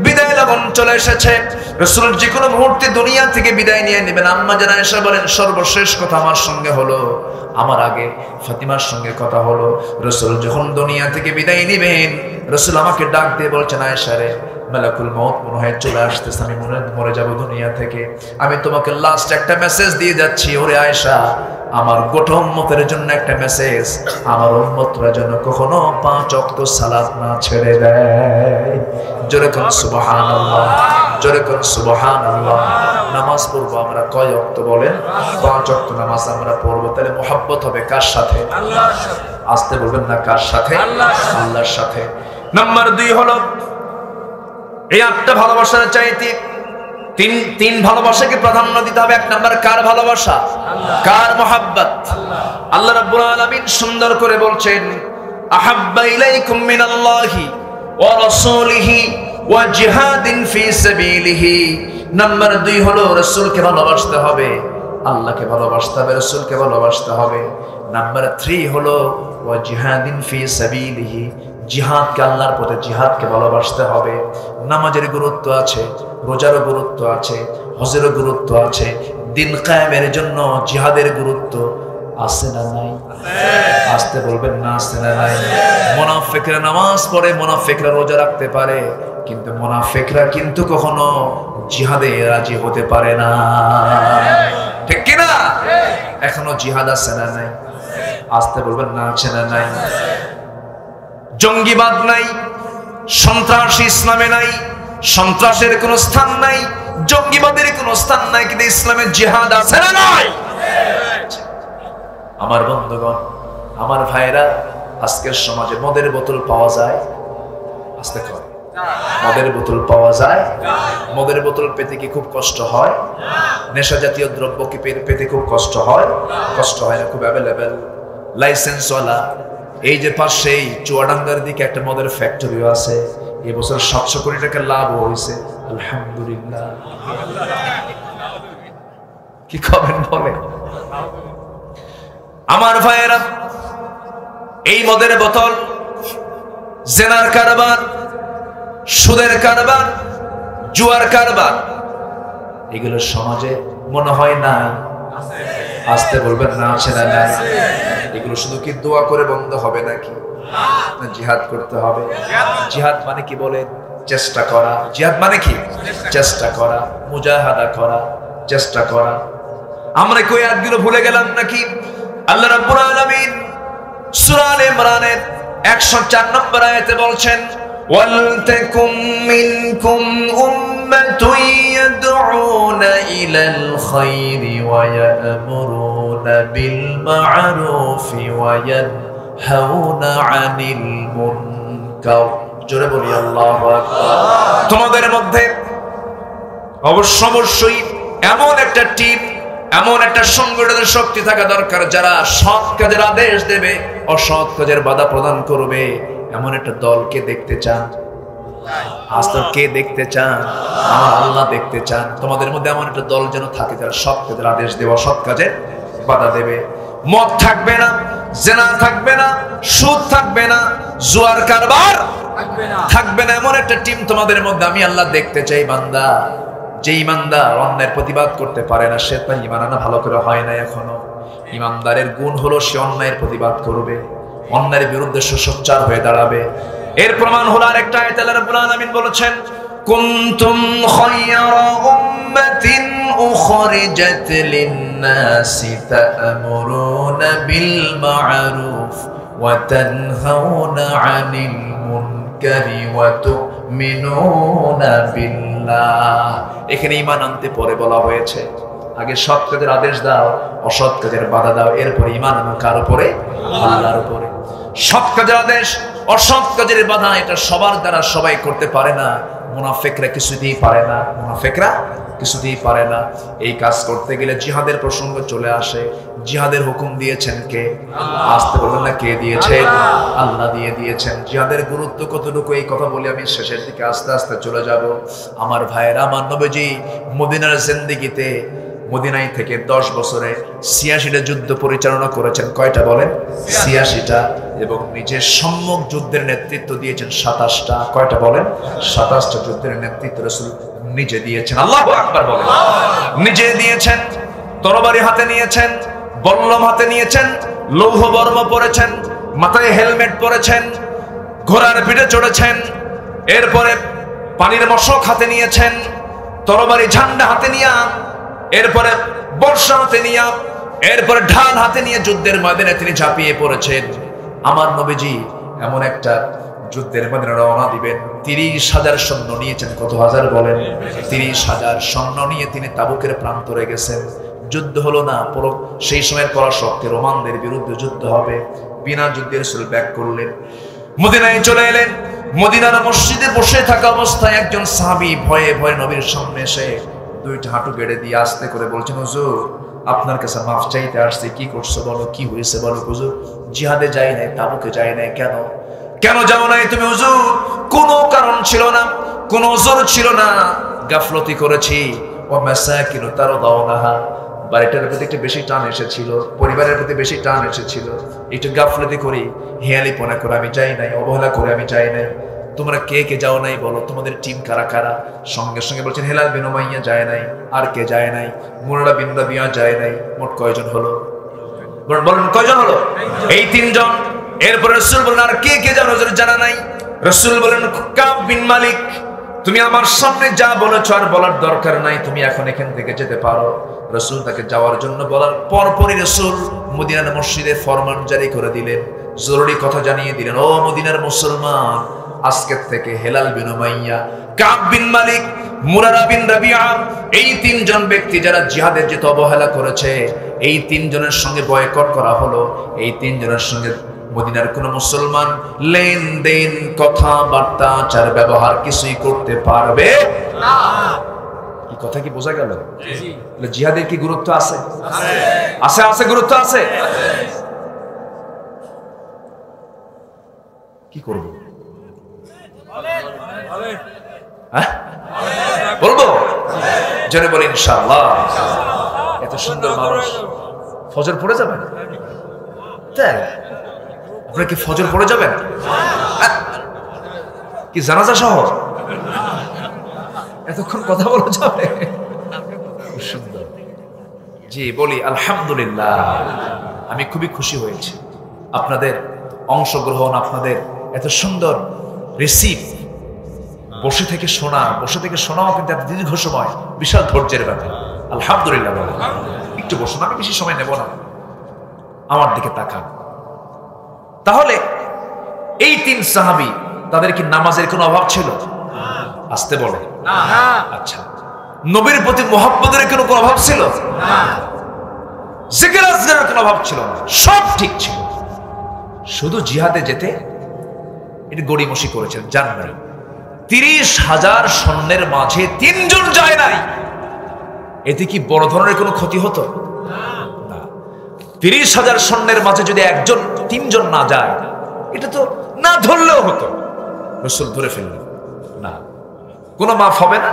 বিদায় লগন চলে এসেছে। রাসূল যে কোনো মুহূর্তে দুনিয়া থেকে বিদায় নিয়ে নেবেন। আম্মা জান আয়েশা বলেন, সর্বশেষ কথা আমার সঙ্গে হলো, আমার আগে ফাতিমার সঙ্গে কথা হলো। রাসূল যখন দুনিয়া থেকে বিদায় নেবেন, রাসূল আমাকে ডাক দিয়ে বলছেন, আয়েশা রে, মালাকুল মউত মনে হয় চলে আসতেছে, আমি মরে যাব দুনিয়া থেকে। আমি তোমাকে লাস্ট একটা মেসেজ দিয়ে যাচ্ছি। ওরে আয়েশা, আমার গোটা উম্মতের জন্য একটা মেসেজ, আমার উম্মতরা যেন কখনো 5 ওয়াক্ত সালাত না ছেড়ে দেয়। জোরে কোন সুবহানাল্লাহ, জোরে কোন সুবহানাল্লাহ। নামাজ পড়বো আমরা কয় ওয়াক্ত বলেন? 5 ওয়াক্ত নামাজ আমরা পড়বো। তাহলে মুহাব্বত হবে কার সাথে? আল্লাহর সাথে। আসতে বলবেন না, কার সাথে? আল্লাহর সাথে। নাম্বার 2 হলো, এই 8টা ভালোবাসার চাইতে তিন ভালোবাসাকে প্রাধান্য দিতে হবে। 1 নাম্বার কার ভালোবাসা? কার মুহাব্বত? আল্লাহ রাব্বুল আলামিন সুন্দর করে বলছেন, আহাব্বা ইলাইকুম মিনাল্লাহি ওয়া রাসূলিহি ওয়া জিহাদিন ফি সাবিলিহি। নাম্বার 2 হলো রাসূলকে ভালোবাসতে হবে, আল্লাহকে ভালোবাসতে হবে, রাসূলকে ভালোবাসতে হবে। নাম্বার 3 হলো ওয়া জিহাদিন ফি সাবিলিহি, জিহাদকে, আল্লাহর পথে জিহাদকে ভালোবাসতে হবে। নামাজের গুরুত্ব আছে, রোজারও গুরুত্ব আছে, হজেরও গুরুত্ব আছে। দিন কায়েমের জন্য জিহাদের গুরুত্ব আছে না নাই? আসতে বলবেন না, আছে না নাই? মুনাফিকরা নামাজ পড়ে, মুনাফিকরা রোজা রাখতে পারে, কিন্তু মুনাফিকরা কিন্তু কখনো জিহাদে রাজি হতে পারে না। ঠিক কি না? এখনো জিহাদ আছে না নাই? আসতে বলবেন না, আছে না নাই? জঙ্গিবাদ নাই, সন্ত্রাস ইসলামে নাই, সন্ত্রাসের কোনো স্থান নাই, জঙ্গিবাদের কোনো স্থান নাই, কিন্তু ইসলামের জিহাদ আছে না নাই? আমার বন্ধুগণ, আমার ভাইরা, আজকের সমাজে মদের বোতল পাওয়া যায়, আস্তে কর, মদের বোতল পাওয়া যায়। মদের বোতল পেতে কি খুব কষ্ট হয়? নেশা জাতীয় দ্রব্য কি পেতে খুব কষ্ট হয়? কষ্ট হয় না, খুব অ্যাভেলেবেল, লাইসেন্সওয়ালা। এই যে পাশেই চুয়াডাঙ্গার দিকে একটা মদের ফ্যাক্টরিও আছে, এবছর 700 কোটি টাকা লাভ হয়েছে, আলহামদুলিল্লাহ। কি কমেন্ট বলে আমার ভাইয়েরা? এই মদের বোতল, জেনার কারবার, সুদের কারবার, জুয়ার কারবার, এগুলো সমাজে মনে হয় না? আসতে বলবেন না, আছে না নাই? এগুলো শুধু কি দোয়া করে বন্ধ হবে নাকি? না, জিহাদ করতে হবে। জিহাদ মানে কি বলেন? চেষ্টা করা। জিহাদ মানে কি? চেষ্টা করা, মুজাহাদা করা, চেষ্টা করা। আমরা কই আয়াতগুলো ভুলে গেলাম নাকি? আল্লাহ রাব্বুল আলামিন সূরা আলে ইমরানের 104 নম্বর আয়াতে বলছেন, ওয়ালতাকুম মিনকুম উম্মাতুন ইয়াদউনা ইলাল খায়রি ওয়া ইয়া'মুরুনা বিল মা'রুফি ওয়া ইয়ানহাউনা আনিল মুনকার। জোরে বলি আল্লাহু আকবার। তোমাদের মধ্যে অবশ্যই এমন একটা টিম, এমন একটা সংগঠনের শক্তি থাকা দরকার যারা সৎ কাজের আদেশ দেবে, অসৎ কাজের বাধা প্রদান করবে। এমন একটা দলকে দেখতে চান? আজ তো কে দেখতে চান? আমার আল্লাহ দেখতে চান। তোমাদের মধ্যে এমন একটা দল যেন থাকে যারা সৎ কাজের আদেশ দেবে, অসৎ কাজে বাধা দেবে। মদ থাকবে না, জেনা থাকবে না, সুদ থাকবে না, জুয়ার কারবার থাকবে না, এমন একটা টিম তোমাদের মধ্যে আমি আল্লাহ দেখতে চাই। বান্দা, যে ইমানদার অন্যায়ের প্রতিবাদ করতে পারে না, সে তার ইমান আনা ভালো করে হয় না এখনো। ইমানদারের গুণ হলো সে অন্যায়ের প্রতিবাদ করবে, অন্যায়ের বিরুদ্ধে সে সোচ্চার হয়ে দাঁড়াবে। এর প্রমাণ হলো আরেকটা আয়াতে আল্লাহ রাব্বুল আলামিন বলেছেন, কুনতুম খায়রা উম্মাতিন উখরিজাত লিন-নাসি তা'মুরুনা বিল মা'রুফ ওয়া তানহাউনা 'আনিল মুনকারি ওয়া তু'মিনুনা বিল্লাহ। এখানে ঈমান আনতে পরে বলা হয়েছে, আগে সৎ কাজের আদেশ দাও, অসৎ কাজের বাধা দাও, এরপর ঈমান আনো কার উপরে? আল্লাহর উপরে। সৎ কাজের আদেশ, অসৎ কাজের বাধা এটা সবার দ্বারা সবাই করতে পারে না। মুনাফিকরা কিছুতেই পারে না, মুনাফিকরা কিছুতেই পারে না। এই কাজ করতে গেলে জিহাদের প্রসঙ্গ চলে আসে। জিহাদের হুকুম দিয়েছেন কে? আসতে বলবেন না কে দিয়েছেন? আল্লাহ দিয়ে দিয়েছেন। জিহাদের গুরুত্ব কতটুকু এই কথা বলে আমি শেষের দিকে আস্তে আস্তে চলে যাব। আমার ভাইয়েরা, আমার নবীজি মদিনার জিন্দেগিতে মদিনায় থেকে 10 বছরে 86টা যুদ্ধ পরিচালনা করেছেন। কয়টা বলেন? 86টা। এবং নিজের সম্মুখ যুদ্ধের নেতৃত্ব দিয়েছেন 27টা। কয়টা বলেন? 27টা যুদ্ধের নেতৃত্ব রাসূল নিজে দিয়েছেন। আল্লাহু আকবার বলেন। নিজে দিয়েছেন। তরবারি হাতে নিয়েছেন, বল্লম হাতে নিয়েছেন, লৌহ বর্ম পরেছেন, মাথায় হেলমেট পরেছেন, ঘোড়ার পিঠে চড়েছেন। এরপরে পানির মশক হাতে নিয়েছেন, তরবারি ঝান্ডা হাতে নিয়ে, এরপরে বর্ষা হাতে নিয়ে, এরপরে ঢাল হাতে নিয়ে যুদ্ধের ময়দানে তিনি ঝাঁপিয়ে পড়েছেন। আমার নবীজি এমন একটা যুদ্ধের ময়দানে রওনা দিবেন, 30,000 সৈন্য নিয়েছেন। কত হাজার বলেন? 30,000 সৈন্য নিয়ে তিনি তাবুকের প্রান্তরে গেছেন। যুদ্ধ হলো না, সেই সময়ের পরাশক্তি রোমানদের বিরুদ্ধে যুদ্ধ হবে। বিনা যুদ্ধে রাসূল ব্যাক করলেন, মদিনায় চলে এলেন। মদিনার মসজিদে বসে থাকা অবস্থায় একজন সাহাবী ভয়ে ভয়ে নবীর সামনে এসে 2টা হাঁটু গেড়ে দিয়ে আস্তে করে বলছেন, হুজুর আপনার কাছে মাফ চাইতে আসছে। কি করছো বলো, কি হয়েছে বলো। হুজুর জিহাদে যাই নাই, তাবুকে যাই নাই। কেন কেন যাও নাই তুমি হুজুর? কোনো কারণ ছিল না, কোনো ওজর ছিল না, গাফলতি করেছি। ও মাসাকিনু তারদাউনাহা, বাড়িটার প্রতি একটু বেশি টান এসেছিল, পরিবারের প্রতি বেশি টান এসেছিল, একটু গাফলতি করি, হেয়ালিপনা করে আমি যাই নাই, অবহেলা করে আমি যাই নাই। তোমরা কে কে যাও নাই বলো, তোমাদের টিম কারা কারা? সঙ্গে সঙ্গে বলছেন হেলাল বিন উমাইয়া যায় নাই। আর কে যায় নাই? মুরারা বিন রাবিয়া যায় নাই। মোট কয়জন হলো? বলেন কয়জন হলো? এই 3 জন। এরপর রাসূল বলেন আর কে কে যাও? হুজুর জানা নাই। রাসূল বলেন কাব বিন মালিক, তুমি আমার সামনে যা বলেছো আর বলার দরকার নাই, তুমি এখন এখান থেকে যেতে পারো। রাসূল তাকে যাওয়ার জন্য বলার পরপরই রাসূল মদিনার মসজিদে ফরমান জারি করে দিলেন, জরুরি কথা জানিয়ে দিলেন, ও মদিনার মুসলমান, আজকের থেকে হেলাল বিন উমাইয়া, কাব বিন মালিক, মুরারা বিন রাবিয়া, এই 3 জন ব্যক্তি যারা জিহাদের যেতে অবহেলা করেছে, এই 3 জনের সঙ্গে বয়কট করা হলো। এই 3 জনের সঙ্গে মদিনার কোন মুসলমান লেনদেন, কথাবার্তা, আচার ব্যবহার কিছুই করতে পারবে না। এই কথা কি বোঝা গেল? জিহাদের কি গুরুত্ব আছে? আছে, আছে, গুরুত্ব আছে। কি করব? বলবো? জোরে বলি ইনশাআল্লাহ। এত সুন্দর মানুষ ফজর পড়ে যাবেন? তাই আপনারা কি ফজর পড়ে যাবেন? কি জানাজা সহ এতক্ষণ কথা বলা যাবে? সুন্দর। জি বলি আলহামদুলিল্লাহ। আমি খুবই খুশি হয়েছি আপনাদের অংশগ্রহণ, আপনাদের এত সুন্দর রিসিভ। বসে থেকে শোনাও কিন্তু এত দীর্ঘ সময়, বিশাল ধৈর্যের ব্যাপার। আলহামদুলিল্লাহ। একটু বসুন, আমি বেশি সময় নেব না। আমার দিকে তাকান। তাহলে এই 3 সাহাবী, তাদের কি নামাজের কোনো অভাব ছিল? আসতে বলে আচ্ছা। নবীর প্রতি মুহাব্বতের কোনো অভাব ছিল না? জিকির আজকারের কোনো অভাব ছিল না? সব ঠিক ছিল। শুধু জিহাদে যেতে এটা গড়িমসি করেছেন, যান নাই। 30,000 সৈন্যের মাঝে 3 জন যায় নাই। এতে কি বড় ধরনের কোনো ক্ষতি হতো? না। 30,000 সৈন্যের মাঝে যদি 3 জন না যায়, এটা তো না ধরলেও হতো। রাসূল ধরে ফেললেন, কোনো মাফ হবে না,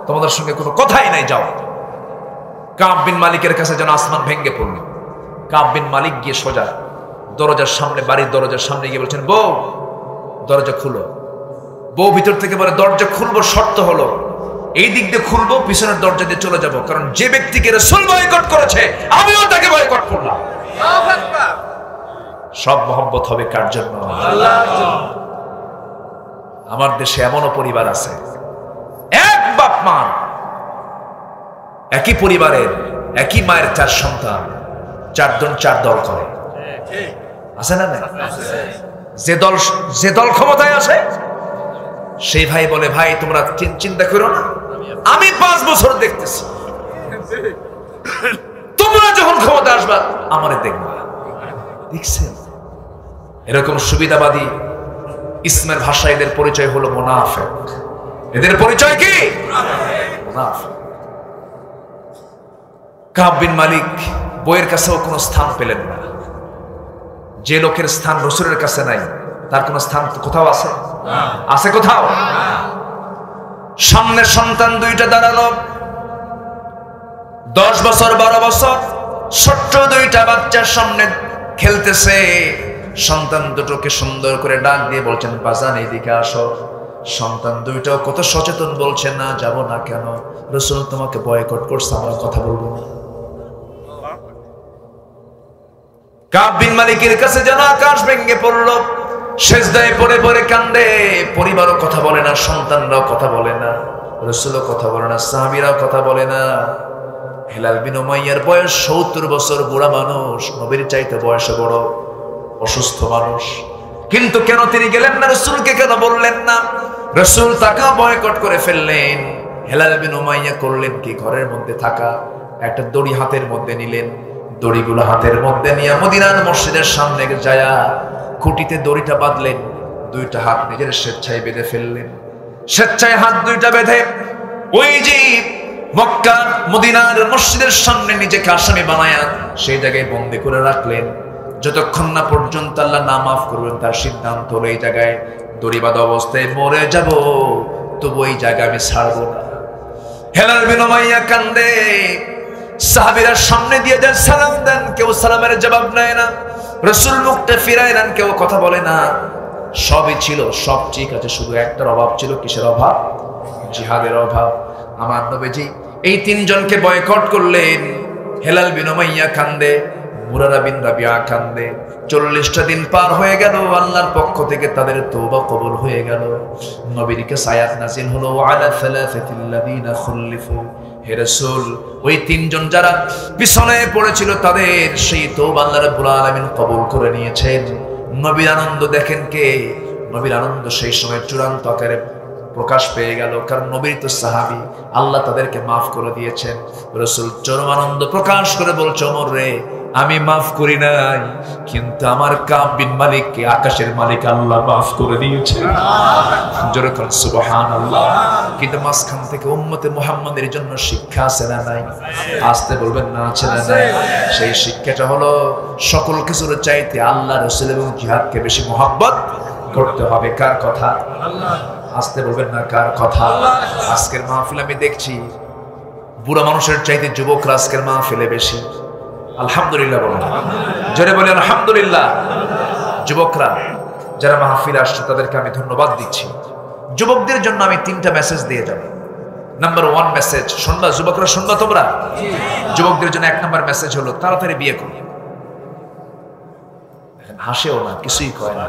তোমাদের সঙ্গে কোনো কথাই নাই, যাও। কাব বিন মালিকের কাছে যেন আসমান ভেঙ্গে পড়ল। কাব বিন মালিক গিয়ে সোজা দরজার সামনে, বাড়ির দরজার সামনে গিয়ে বলছেন, বউ দরজা খুলো। বউ ভিতর থেকে বলে, দরজা খুলবো, শর্ত হলো এই দিক দিয়ে খুলবো, পিছনের দরজা দিয়ে চলে যাব, কারণ যে ব্যক্তিকে রাসূল বয়কট করেছে আমিও তাকে বয়কট করলাম। সব মহব্বত হবে কার জন্য? আমার দেশে এমনও পরিবার আছে, এক বাপ মা, একই পরিবারের একই মায়ের 4 সন্তান, 4 জন 4 দল করে, আছে না? যে দল ক্ষমতায় আসে সেই ভাই বলে, ভাই তোমরা চিন্তা করো না, আমি 5 বছর দেখতেছি, তোমরা যখন ক্ষমতা আসবা আমারে দেখবা। দেখছেন, এরকম সুবিধাবাদী ইসমের ভাষা এদের পরিচয় হলো মুনাফিক। এদের পরিচয় কি? মুনাফিক। কাব বিন মালিক বইয়ের কাছেও কোনো স্থান পেলেন না। যে লোকের স্থান রাসূলের কাছে নাই, তার কোনো স্থান কোথাও আছে? আছে কোথাও? সামনে সন্তান 2টা দাঁড়ালো, 10 বছর 12 বছর, ছোট্ট 2টা বাচ্চার সামনে খেলতেছে। সন্তান দুটোকে সুন্দর করে ডাক দিয়ে বলছেন, বাজান এদিকে আসো। সন্তান 2টাও কত সচেতন, বলছে, না যাব না। কেন? রাসূল তোমাকে বয়কট করছে, আমরা কথা বলবো না। কাব বিন মালিকের কাছে যেন আকাশ ভেঙে পড়ল, সেজদায় পড়ে পড়ে কান্দে। পরিবারও কথা বলে না, সন্তানরাও কথা বলে না, রাসূলও কথা বলে না, সাহাবীরাও কথা বলে না। হেলাল বিন উমাইয়ার বয়স 70 বছর, বুড়া মানুষ, নবীর চাইতে বয়সে বড়, অসুস্থ মানুষ। কিন্তু কেন তিনি গেলেন না? রাসূলকে কেন বললেন না? রাসূল তাকে বয়কট করে ফেললেন। হেলাল বিন উমাইয়া করলেন কি? ঘরের মধ্যে থাকা একটা দড়ি হাতের মধ্যে নিলেন, দড়িগুলো হাতের মধ্যে নিয়ে মদিনার মসজিদের সামনে যায়া খুঁটিতে দড়িটা বাঁধলেন, 2টা হাত নিজের স্বেচ্ছায় বেঁধে ফেললেন। স্বেচ্ছায় হাত 2টা বেঁধে ওই যে মক্কা মদিনার মসজিদের সামনে নিজেকে আসামি বানায়া সেই জায়গায় বন্দী করে রাখলেন, যতক্ষণ না পর্যন্ত আল্লাহ না মাফ করবেন। তার সিদ্ধান্ত হলো, এই জায়গায় দড়ি বাঁধা অবস্থায় মরে যাব, তবু এই জায়গা আমি ছাড়বো না। হেলাল বিন উমাইয়া কান্দে, সাহাবীরা সামনে দিয়ে দেন, সালাম দেন, কেউ সালামের জবাব নেয় না। রাসূল মুখটা ফিরায় নেন, কেউ কথা বলে না। সবই ছিল, সব ঠিক আছে, শুধু একটার অভাব ছিল। কিসের অভাব? জিহাদের অভাব। আমার নবীজি এই 3 জনকে বয়কট করলেন। হেলাল বিন উমাইয়া কান্দে, মুরারা বিন রাবিয়া কান্দে। 40টা দিন পার হয়ে গেল, আল্লাহর পক্ষ থেকে তাদের তওবা কবুল হয়ে গেল। নবীর কাছে আয়াত নাযিল হলো, আলা সালাসাতিল্লাযিনা খুল্লিফু। হে রাসূল, ওই 3 জন যারা পিছনে পড়েছিল তাদের সেই তওবা আল্লাহ রাব্বুল আলামিন কবুল করে নিয়েছেন। নবীর আনন্দ দেখেন কে? নবীর আনন্দ সেই সময় চূড়ান্ত আকারে প্রকাশ পেয়ে গেল, কারণ নবীর তো সাহাবী, আল্লাহ তাদেরকে মাফ করে দিয়েছেন। রাসূল চরম আনন্দ প্রকাশ করে বলছে, ওমর রে, আমি মাফ করি নাই, কিন্তু আমার কাব বিন মালিককে আকাশের মালিক আল্লাহ মাফ করে দিয়েছেন। জোরে বলেন সুবহানাল্লাহ। কিন্তু মাঝখান থেকে উম্মতে মুহাম্মাদের জন্য শিক্ষা আছে না নাই? আসতে বলবেন না, আছে না নাই? সেই শিক্ষাটা হলো, সকল কিছুর চাইতে আল্লাহ, রাসূল এবং জিহাদকে বেশি মহব্বত করতে হবে। কার কথা? আল্লাহ। আসতে বলবেন না, কার কথা? আজকের মাহফিল আমি দেখছি, বুড়া মানুষের চাইতে যুবকরা আজকের মাহফিলে বেশি। আলহামদুলিল্লাহ বলেন, জোরে বলেন আলহামদুলিল্লাহ। যুবকরা যারা মাহফিলে আসছে তাদেরকে আমি ধন্যবাদ দিচ্ছি। যুবকদের জন্য আমি 3টা মেসেজ দিয়ে যাব। নাম্বার 1 মেসেজ শুনবা, যুবকরা শুনবা তোমরা? যুবকদের জন্য 1 নাম্বার মেসেজ হলো, তাড়াতাড়ি বিয়ে করো। হাসেও না, কিছুই কয় না,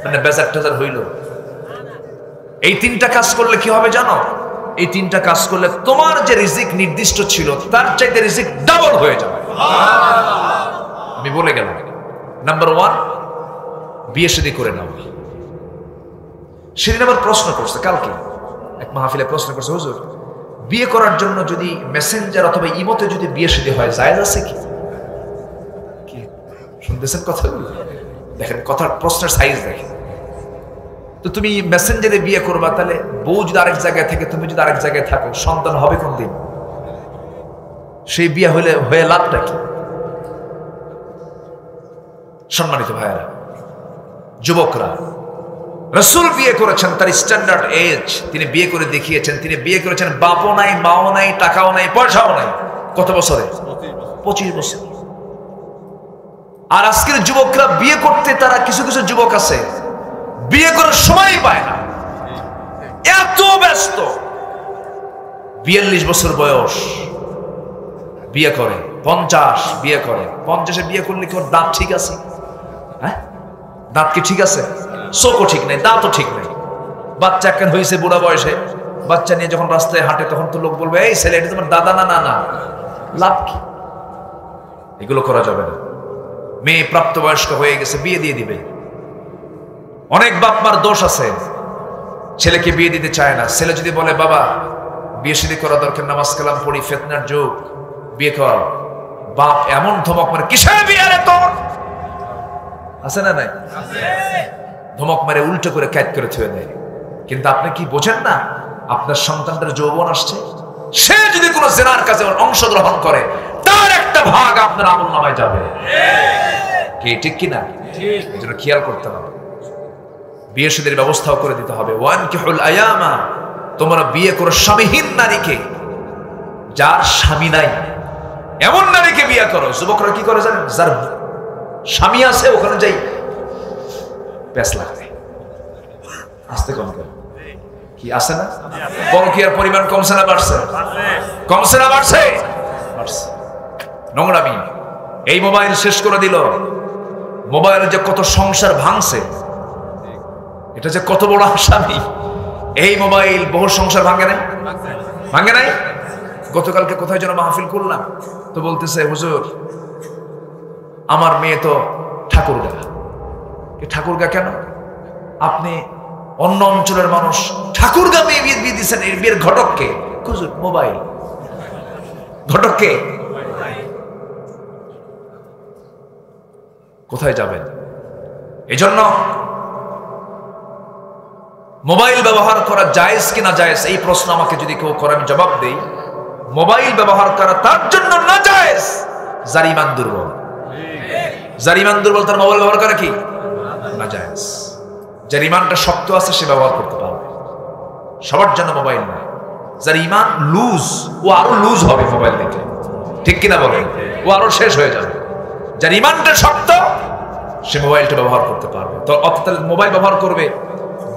মানে বেজার টেজার হইল। এই 3টা কাজ করলে কি হবে জানো? এই 3টা কাজ করলে তোমার যে রিজিক নির্দিষ্ট ছিল তার চাইতে রিজিক ডাবল হয়ে যাবে। আমি বলে গেলাম। নাম্বার 1, বিয়ে শাদী করে নাও। সেদিন আবার প্রশ্ন করছে, কালকে এক মাহফিলে প্রশ্ন করছে, হুজুর, বিয়ে করার জন্য যদি মেসেঞ্জার অথবা ইমোতে যদি বিয়ে শাদী হয়, জায়েজ আছে কি? শুনতেছেন কথাগুলো? দেখেন কথার প্রশ্নের সাইজ দেখেন। তো তুমি মেসেঞ্জারে বিয়ে করবা, তাহলে বউ যদি আরেক জায়গায় থাকে, তুমি যদি আরেক জায়গায় থাকো, সন্তান হবে কোন দিন? সেই বিয়ে হয়ে লাভটা কি? সম্মানিত ভাইয়েরা, যুবকরা, রাসূল বিয়ে করেছেন, তার স্ট্যান্ডার্ড এজ, তিনি বিয়ে করে দেখিয়েছেন। তিনি বিয়ে করেছেন, বাপও নাই, মাও নাই, টাকাও নাই, পয়সাও নাই। কত বছরে? 25 বছর। আর আজকের যুবকরা বিয়ে করতে, তারা কিছু কিছু যুবক আছে বিয়ে করার সময় পায় না, এত ব্যস্ত। 42 বছর বয়স বিয়ে করে, 50 বিয়ে করে। 50-এ বিয়ে করলে কি ওর দাঁত ঠিক আছে? হ্যাঁ, দাঁত কি ঠিক আছে? চোখও ঠিক নেই, দাঁতও ঠিক নেই। বাচ্চা কেন হয়েছে বুড়া বয়সে, বাচ্চা নিয়ে যখন রাস্তায় হাঁটে তখন তো লোক বলবে, এই ছেলে এটা তোমার দাদা না? না না, লাভ কি? এগুলো করা যাবে না। মেয়ে প্রাপ্তবয়স্ক হয়ে গেছে, বিয়ে দিয়ে দিবে। অনেক বাপ মার দোষ আছে, ছেলেকে বিয়ে দিতে চায় না। ছেলে যদি বলে, বাবা বিয়ে শাদী করা দরকার, নামাজ কালাম পড়ি, ফিতনার যুগ, বিয়ে কর, বাপ এমন ধমক মারে, কিসের বিয়ে রে তোর? আছে না নাই? ধমক মারে উল্টো করে ক্যাচ করে থুয়ে দেয়। কিন্তু আপনি কি বোঝেন না, আপনার সন্তানদের যৌবন আসছে, সে যদি কোনো জেনার কাজে অংশগ্রহণ করে, তার একটা ভাগ আপনার আমলনামায় যাবে। কি ঠিক কিনা? এই জন্য খেয়াল করতে হবে, বিয়ে শাদীর ব্যবস্থাও করে দিতে হবে। ওয়ানকিহুল আয়ামা, তোমরা বিয়ে করো স্বামীহীন নারীকে, যার স্বামী নাই এমন নারীকে বিয়ে করো। যুবকরা কি করে জানেন? যার স্বামী আছে ওখানে যাই প্যাস লাগবে। আসতে কম করে কি আছে না? পরকীয়ার পরিমাণ কমছে না বাড়ছে? কমছে না বাড়ছে? বাড়ছে। নোংরামি। এই মোবাইল শেষ করে দিল। মোবাইলে যে কত সংসার ভাঙছে, এটা যে কত বড় আসামি। এই মোবাইল বহু সংসার ভাঙে নাই? ভাঙে নাই? গতকালকে কোথায় যেন মাহফিল করলাম, তো বলতেছে, হুজুর আমার মেয়ে তো ঠাকুরগা। ঠাকুরগা কেন? আপনি অন্য অঞ্চলের মানুষ, ঠাকুরগা মেয়ে বিয়ে দিয়েছেন, এর বিয়ের ঘটককে? হুজুর মোবাইল ঘটককে। কোথায় যাবেন? এজন্য মোবাইল ব্যবহার করা জায়েজ কিনা জায়েজ, এই প্রশ্ন আমাকে যদি কেউ করে, আমি জবাব দেই, মোবাইল ব্যবহার করা তার জন্য না জায়েজ যার ঈমান দুর্বল। যার ঈমান দুর্বল তার মোবাইল ব্যবহার করা কি না জায়েজ। যার ঈমানটা শক্ত আছে সে ব্যবহার করতে পারবে। সবার জন্য মোবাইল না। যার ঈমান লুজ, ও আরো লুজ হবে মোবাইল দেখে, ঠিক কিনা বলেন? ও আরো শেষ হয়ে যাবে। যার ঈমানটা শক্ত সে মোবাইলটা ব্যবহার করতে পারবে। তো অর্থাৎ মোবাইল ব্যবহার করবে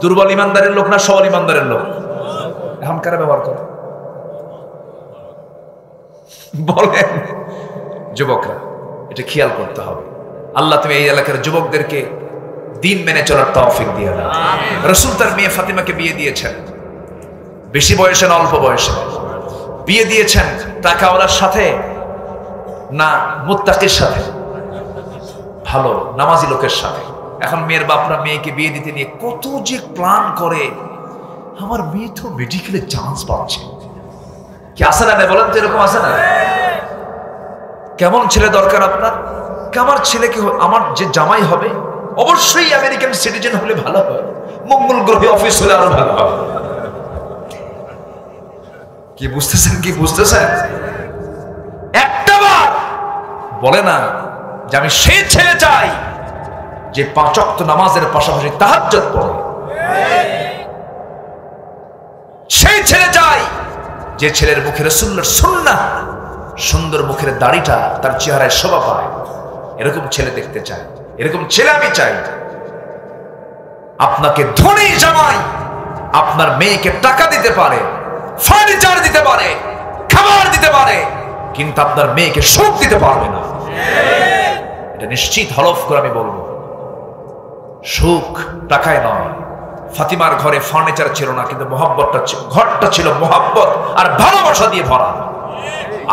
দুর্বল ইমানদারের লোক না সবল ইমানদারের লোক? এখন কারা ব্যবহার করে বলেন? যুবকরা, এটা খেয়াল করতে হবে। আল্লাহ তুমি এই এলাকার যুবকদেরকে দিন মেনে চলার তৌফিক দিয়ে দাও। রাসূল তার মেয়ে ফাতিমাকে বিয়ে দিয়েছেন, বেশি বয়সে না অল্প বয়সে বিয়ে দিয়েছেন। টাকাওয়ালার সাথে না মুত্তাকির সাথে? ভালো নামাজি লোকের সাথে। এখন মেয়ের বাপরা মেয়েকে বিয়ে দিতে নিয়ে কত যে প্ল্যান করে। আমার মেয়ে তো মেডিকেলে চান্স পাচ্ছে, কি আছে না? বলেন তো, এরকম আছে না? কেমন ছেলে দরকার আপনার? আমার ছেলেকে, আমার যে জামাই হবে অবশ্যই আমেরিকান সিটিজেন হলে ভালো হয়, মঙ্গল গ্রহে অফিস হলে আরো ভালো হবে। কি বুঝতেছেন? কি বুঝতেছেন? একটা বার বলে না যে আমি সেই ছেলে চাই যে 5 ওয়াক্ত নামাজের পাশাপাশি তাহাজ্জুদ পড়ে। সেই ছেলে চাই যে ছেলের মুখে রাসূলের সুন্নাহ, সুন্দর মুখের দাড়িটা তার চেহারায় শোভা পায়। এরকম ছেলে দেখতে চাই, এরকম ছেলে আমি চাই। আপনাকে ধনী জামাই আপনার মেয়েকে টাকা দিতে পারে, ফার্নিচার দিতে পারে, খাবার দিতে পারে, কিন্তু আপনার মেয়েকে সুখ দিতে পারবে না। এটা নিশ্চিত হলফ করে আমি বলবো। সুখ টাকায় নয়। ফাতিমার ঘরে ফার্নিচার ছিল না, কিন্তু মোহাব্বতটা ছিল, ঘরটা ছিল মোহাব্বত আর ভালোবাসা দিয়ে ভরা।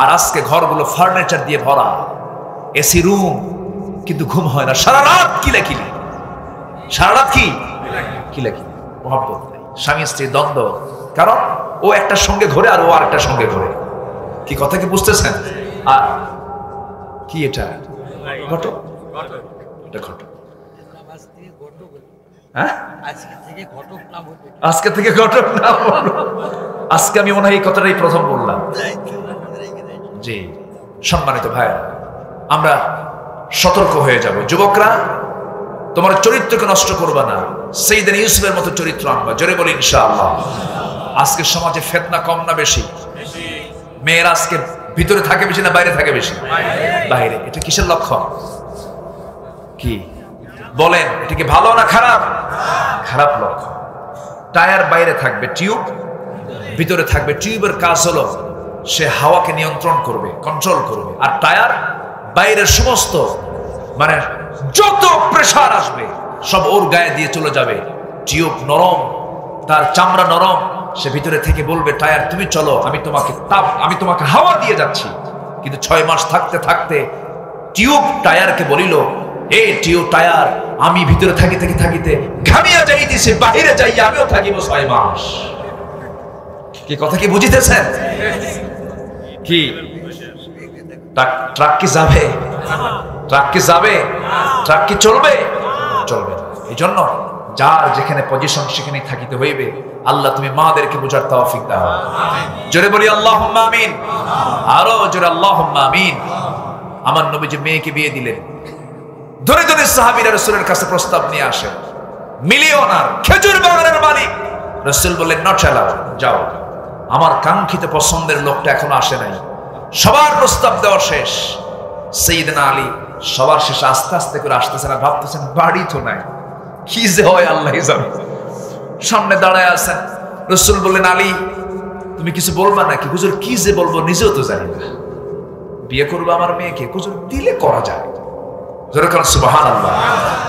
আর আজকে ঘরগুলো ফার্নিচার দিয়ে ভরা, এসি রুম, কিন্তু ঘুম হয় না। সারা রাত কিলাকিলি, সারা রাত কি কিলাকিলি, মোহাব্বত নেই। স্বামী স্ত্রী দ্বন্দ্ব, কারণ ও একটা সঙ্গে ঘোরে আর ও আরেকটা সঙ্গে ঘোরে। কি কথা কি বুঝতেছেন? আর কি এটা ঘটক? এটা ঘটক। হ্যাঁ, আজকে থেকে ঘটক নাম হলো। আজকে আমি মনে হয় এই কথাটাই প্রথম বললাম। জি সম্মানিত ভাই, আমরা সতর্ক হয়ে যাব। যুবকরা তোমার চরিত্রকে নষ্ট করবা না, সাইয়েদনা ইউসুফের মতো চরিত্র আনবা। জোরে বলি ইনশাআল্লাহ। আজকে সমাজে ফিতনা কম না বেশি? মেয়েরা আজকে ভিতরে থাকে বেশি না বাইরে থাকে বেশি? বাইরে। এটা কিসের লক্ষণ? কি বলেন, এটা কি ভালো না খারাপ? খারাপ লক্ষণ। টায়ার বাইরে থাকবে, টিউব ভিতরে থাকবে। টিউবের কাজ হলো সে হাওয়াকে নিয়ন্ত্রণ করবে, কন্ট্রোল করবে। আর টায়ার বাইরের সমস্ত মানে যত প্রেসার আসবে সব ওর গায়ে দিয়ে চলে যাবে। টিউব নরম, তার চামড়া নরম, সে ভিতরে থেকে বলবে টায়ার তুমি চলো, আমি তোমাকে হাওয়া দিয়ে যাচ্ছি। কিন্তু 6 মাস থাকতে থাকতে টিউব টায়ারকে বলিল, এ টিউব টায়ার, আমি ভিতরে থাকিতে ঘামিয়া যাইতেছি, বাহিরে যাইয়া আমিও থাকিব 6 মাস। কি কথা কি বুঝিতেছেন? কি ট্রাক কি যাবে? ট্রাক কি যাবে? ট্রাক কি চলবে? চলবে না। এই জন্য যার যেখানে পজিশন সেখানেই থাকিতে হইবে। আল্লাহ তুমি মাদেরকে বোঝার তৌফিক দাও। জোরে বলি আল্লাহুম্মা আমিন। আরো জোরে আল্লাহুম্মা আমিন। আমার নবীজি মেয়েকে বিয়ে দিলেন। ধরে ধরে সাহাবীরা রাসূলের কাছে প্রস্তাব নিয়ে আসেন। মিলিয়নার, খেজুর বাগানের মালিক। রাসূল বললেন নট অ্যালাউড, যাও। আমার কাঙ্ক্ষিত পছন্দের লোকটা এখনো আসে নাই। সবার প্রস্তাব দেওয়া শেষ। সাইয়েদনা আলী সবার শেষে আস্তে আস্তে করে আসতেছেন আর ভাবতেছেন বাড়ি তো নাই, কি যে হয় আল্লাহই জানে। সামনে দাঁড়ায় আছেন। রাসূল বললেন আলী তুমি কিছু বলবা নাকি? হুজুর কি যে বলবো নিজেও তো জানি না। বিয়ে করবো আমার মেয়েকে? হুজুর দিলে করা যায়। জোরে বলেন সুবহানাল্লাহ।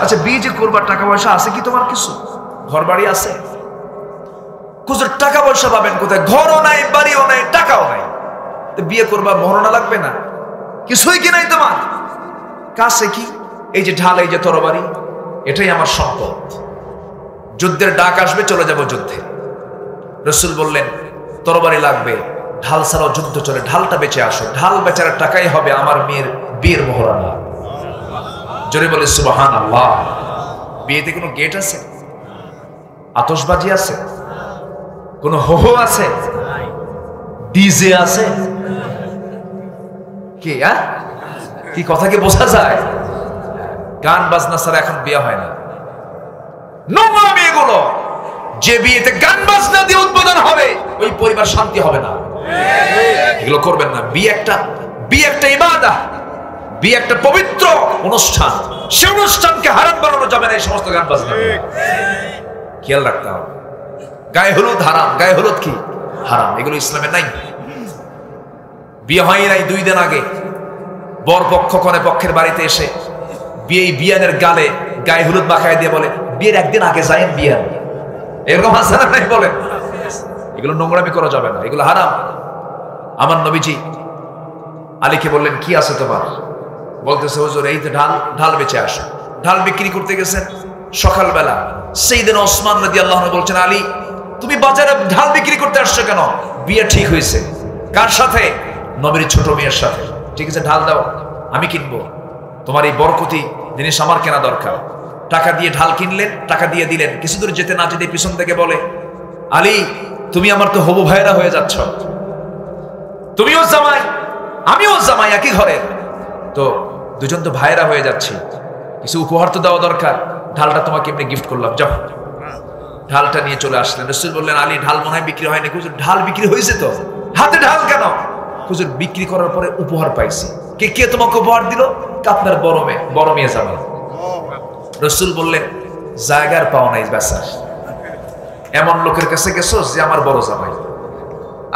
আচ্ছা বিয়ে যে করবার টাকা পয়সা আছে কি তোমার? কিছু ঘর বাড়ি আছে? হুজুর টাকা পয়সা পাবেন কোথায়? ঘরও নাই, বাড়িও নাই, টাকাও নাই। তো বিয়ে করবা, মহরণা লাগবে না? কিছুই কি নাই তোমার কাছে? কি এই যে ঢাল, এই যে তরবারি, এটাই আমার সম্পদ। যুদ্ধের ডাক আসবে, চলে যাব যুদ্ধে। রাসূল বললেন তরবারি লাগবে, ঢাল ছাড়াও যুদ্ধ চলে, ঢালটা বেঁচে আসো। ঢাল বেচার টাকাই হবে আমার মেয়ের বিয়ের মহরানা। জোরে বলে সুবহানাল্লাহ। বিয়েতে কোনো গেট আছে? আতশবাজি আছে? কোনো হোহো আছে? ডিজে আছে? কি কি কথা কি বোঝা যায়? গান বাজনা ছাড়া এখন বিয়ে হয় না। নোংরা বিয়েগুলো। যে বিয়েতে গান বাজনা দিয়ে উদ্বোধন হবে ওই পরিবার শান্তি হবে না। এগুলো করবেন না। বিয়ে একটা ইবাদত, বিয়ে একটা পবিত্র অনুষ্ঠান। সে অনুষ্ঠানকে হারাম বানানো যাবে না এই সমস্ত গান বাজনা। খেয়াল রাখতে হবে। গায়ে হলুদ হারাম। গায়ে হলুদ কি হারাম? এগুলো ইসলামে নাই। বিয়ে হয় নাই 2 দিন আগে বর পক্ষ কনে পক্ষের বাড়িতে এসে বিয়ানের গালে গায়ে হলুদ মাখায় দিয়ে বলে বিয়ের 1 দিন আগে যায়েন বিয়ান। এরকম আছে না নাই বলেন? এগুলো নোংরামি করা যাবে না, এগুলো হারাম। আমার নবীজি আলীকে বললেন কি আছে তোমার? বলতেছে হুজুর এই তো ঢাল বেচে আসো। ঢাল বিক্রি করতে গেছেন সকালবেলা। সাইয়েদনা ওসমান রাদিয়াল্লাহু আনহু বলছেন আলী তুমি বাজারে ঢাল বিক্রি করতে আসছো কেন? বিয়ে ঠিক হয়েছে। কার সাথে? নবীর ছোট মেয়ের সাথে। ঠিক আছে ঢাল দাও, আমি কিনবো। তোমার এই বরকতি জিনিস আমার কেনা দরকার। টাকা দিয়ে ঢাল কিনলেন, টাকা দিয়ে দিলেন। কিছু দূর যেতে না যেতে পিছন থেকে বলে আলী তুমি আমার তো হবু ভাইরা হয়ে যাচ্ছ, তুমিও জামাই আমিও জামাই একই ঘরের, তো দুজন তো ভাইরা হয়ে যাচ্ছি, কিছু উপহার তো দেওয়া দরকার। ঢালটা তোমাকে এমনি গিফট করলাম, যাও। ঢালটা নিয়ে চলে আসলেন। রাসূল বললেন আলী ঢাল মনে হয় বিক্রি হয়নি। হুজুর ঢাল বিক্রি হয়েছে তো, হাতে ঢাল কেন? হুজুর বিক্রি করার পরে উপহার পাইছি। কে তোমাকে উপহার দিল? আপনার বড় মেয়ে জামাই। রাসূল বললেন জায়গার পাও নাই বেচার, এমন লোকের কাছে গেছো যে আমার বড় জামাই।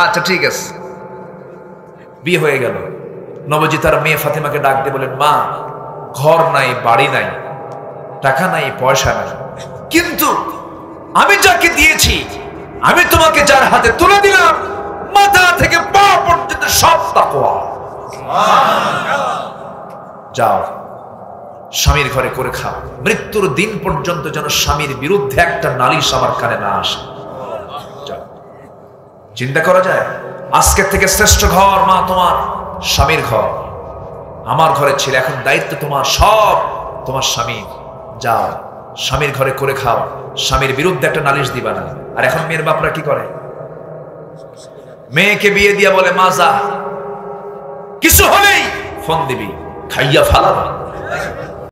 আচ্ছা ঠিক আছে, বিয়ে হয়ে গেল। নবজি তার মেয়ে ফাতেমাকে ডাক দিয়ে বলেন মা ঘর নাই, বাড়ি নাই, টাকা নাই, পয়সা নাই, কিন্তু আমি যাকে দিয়েছি, আমি তোমাকে যার হাতে তুলে দিলাম মাথা থেকে পা পর্যন্ত সব তাকওয়া। যাও স্বামীর ঘরে করে খাও, মৃত্যুর দিন পর্যন্ত যেন স্বামীর বিরুদ্ধে একটা নালিশ আমার কানে না আসে। চিন্তা করা যায়? আজকের থেকে শ্রেষ্ঠ ঘর মা তোমার স্বামীর ঘর। আমার ঘরে ছিল, এখন দায়িত্ব তোমার সব তোমার স্বামীর। যাও স্বামীর ঘরে করে খাও, স্বামীর বিরুদ্ধে একটা নালিশ দিবা না। আর এখন মেয়ের বাপরা কি করে? মেয়েকে বিয়ে দিয়া বলে মা যা, কিছু হলেই ফোন দিবি, খাইয়া ফালাবা।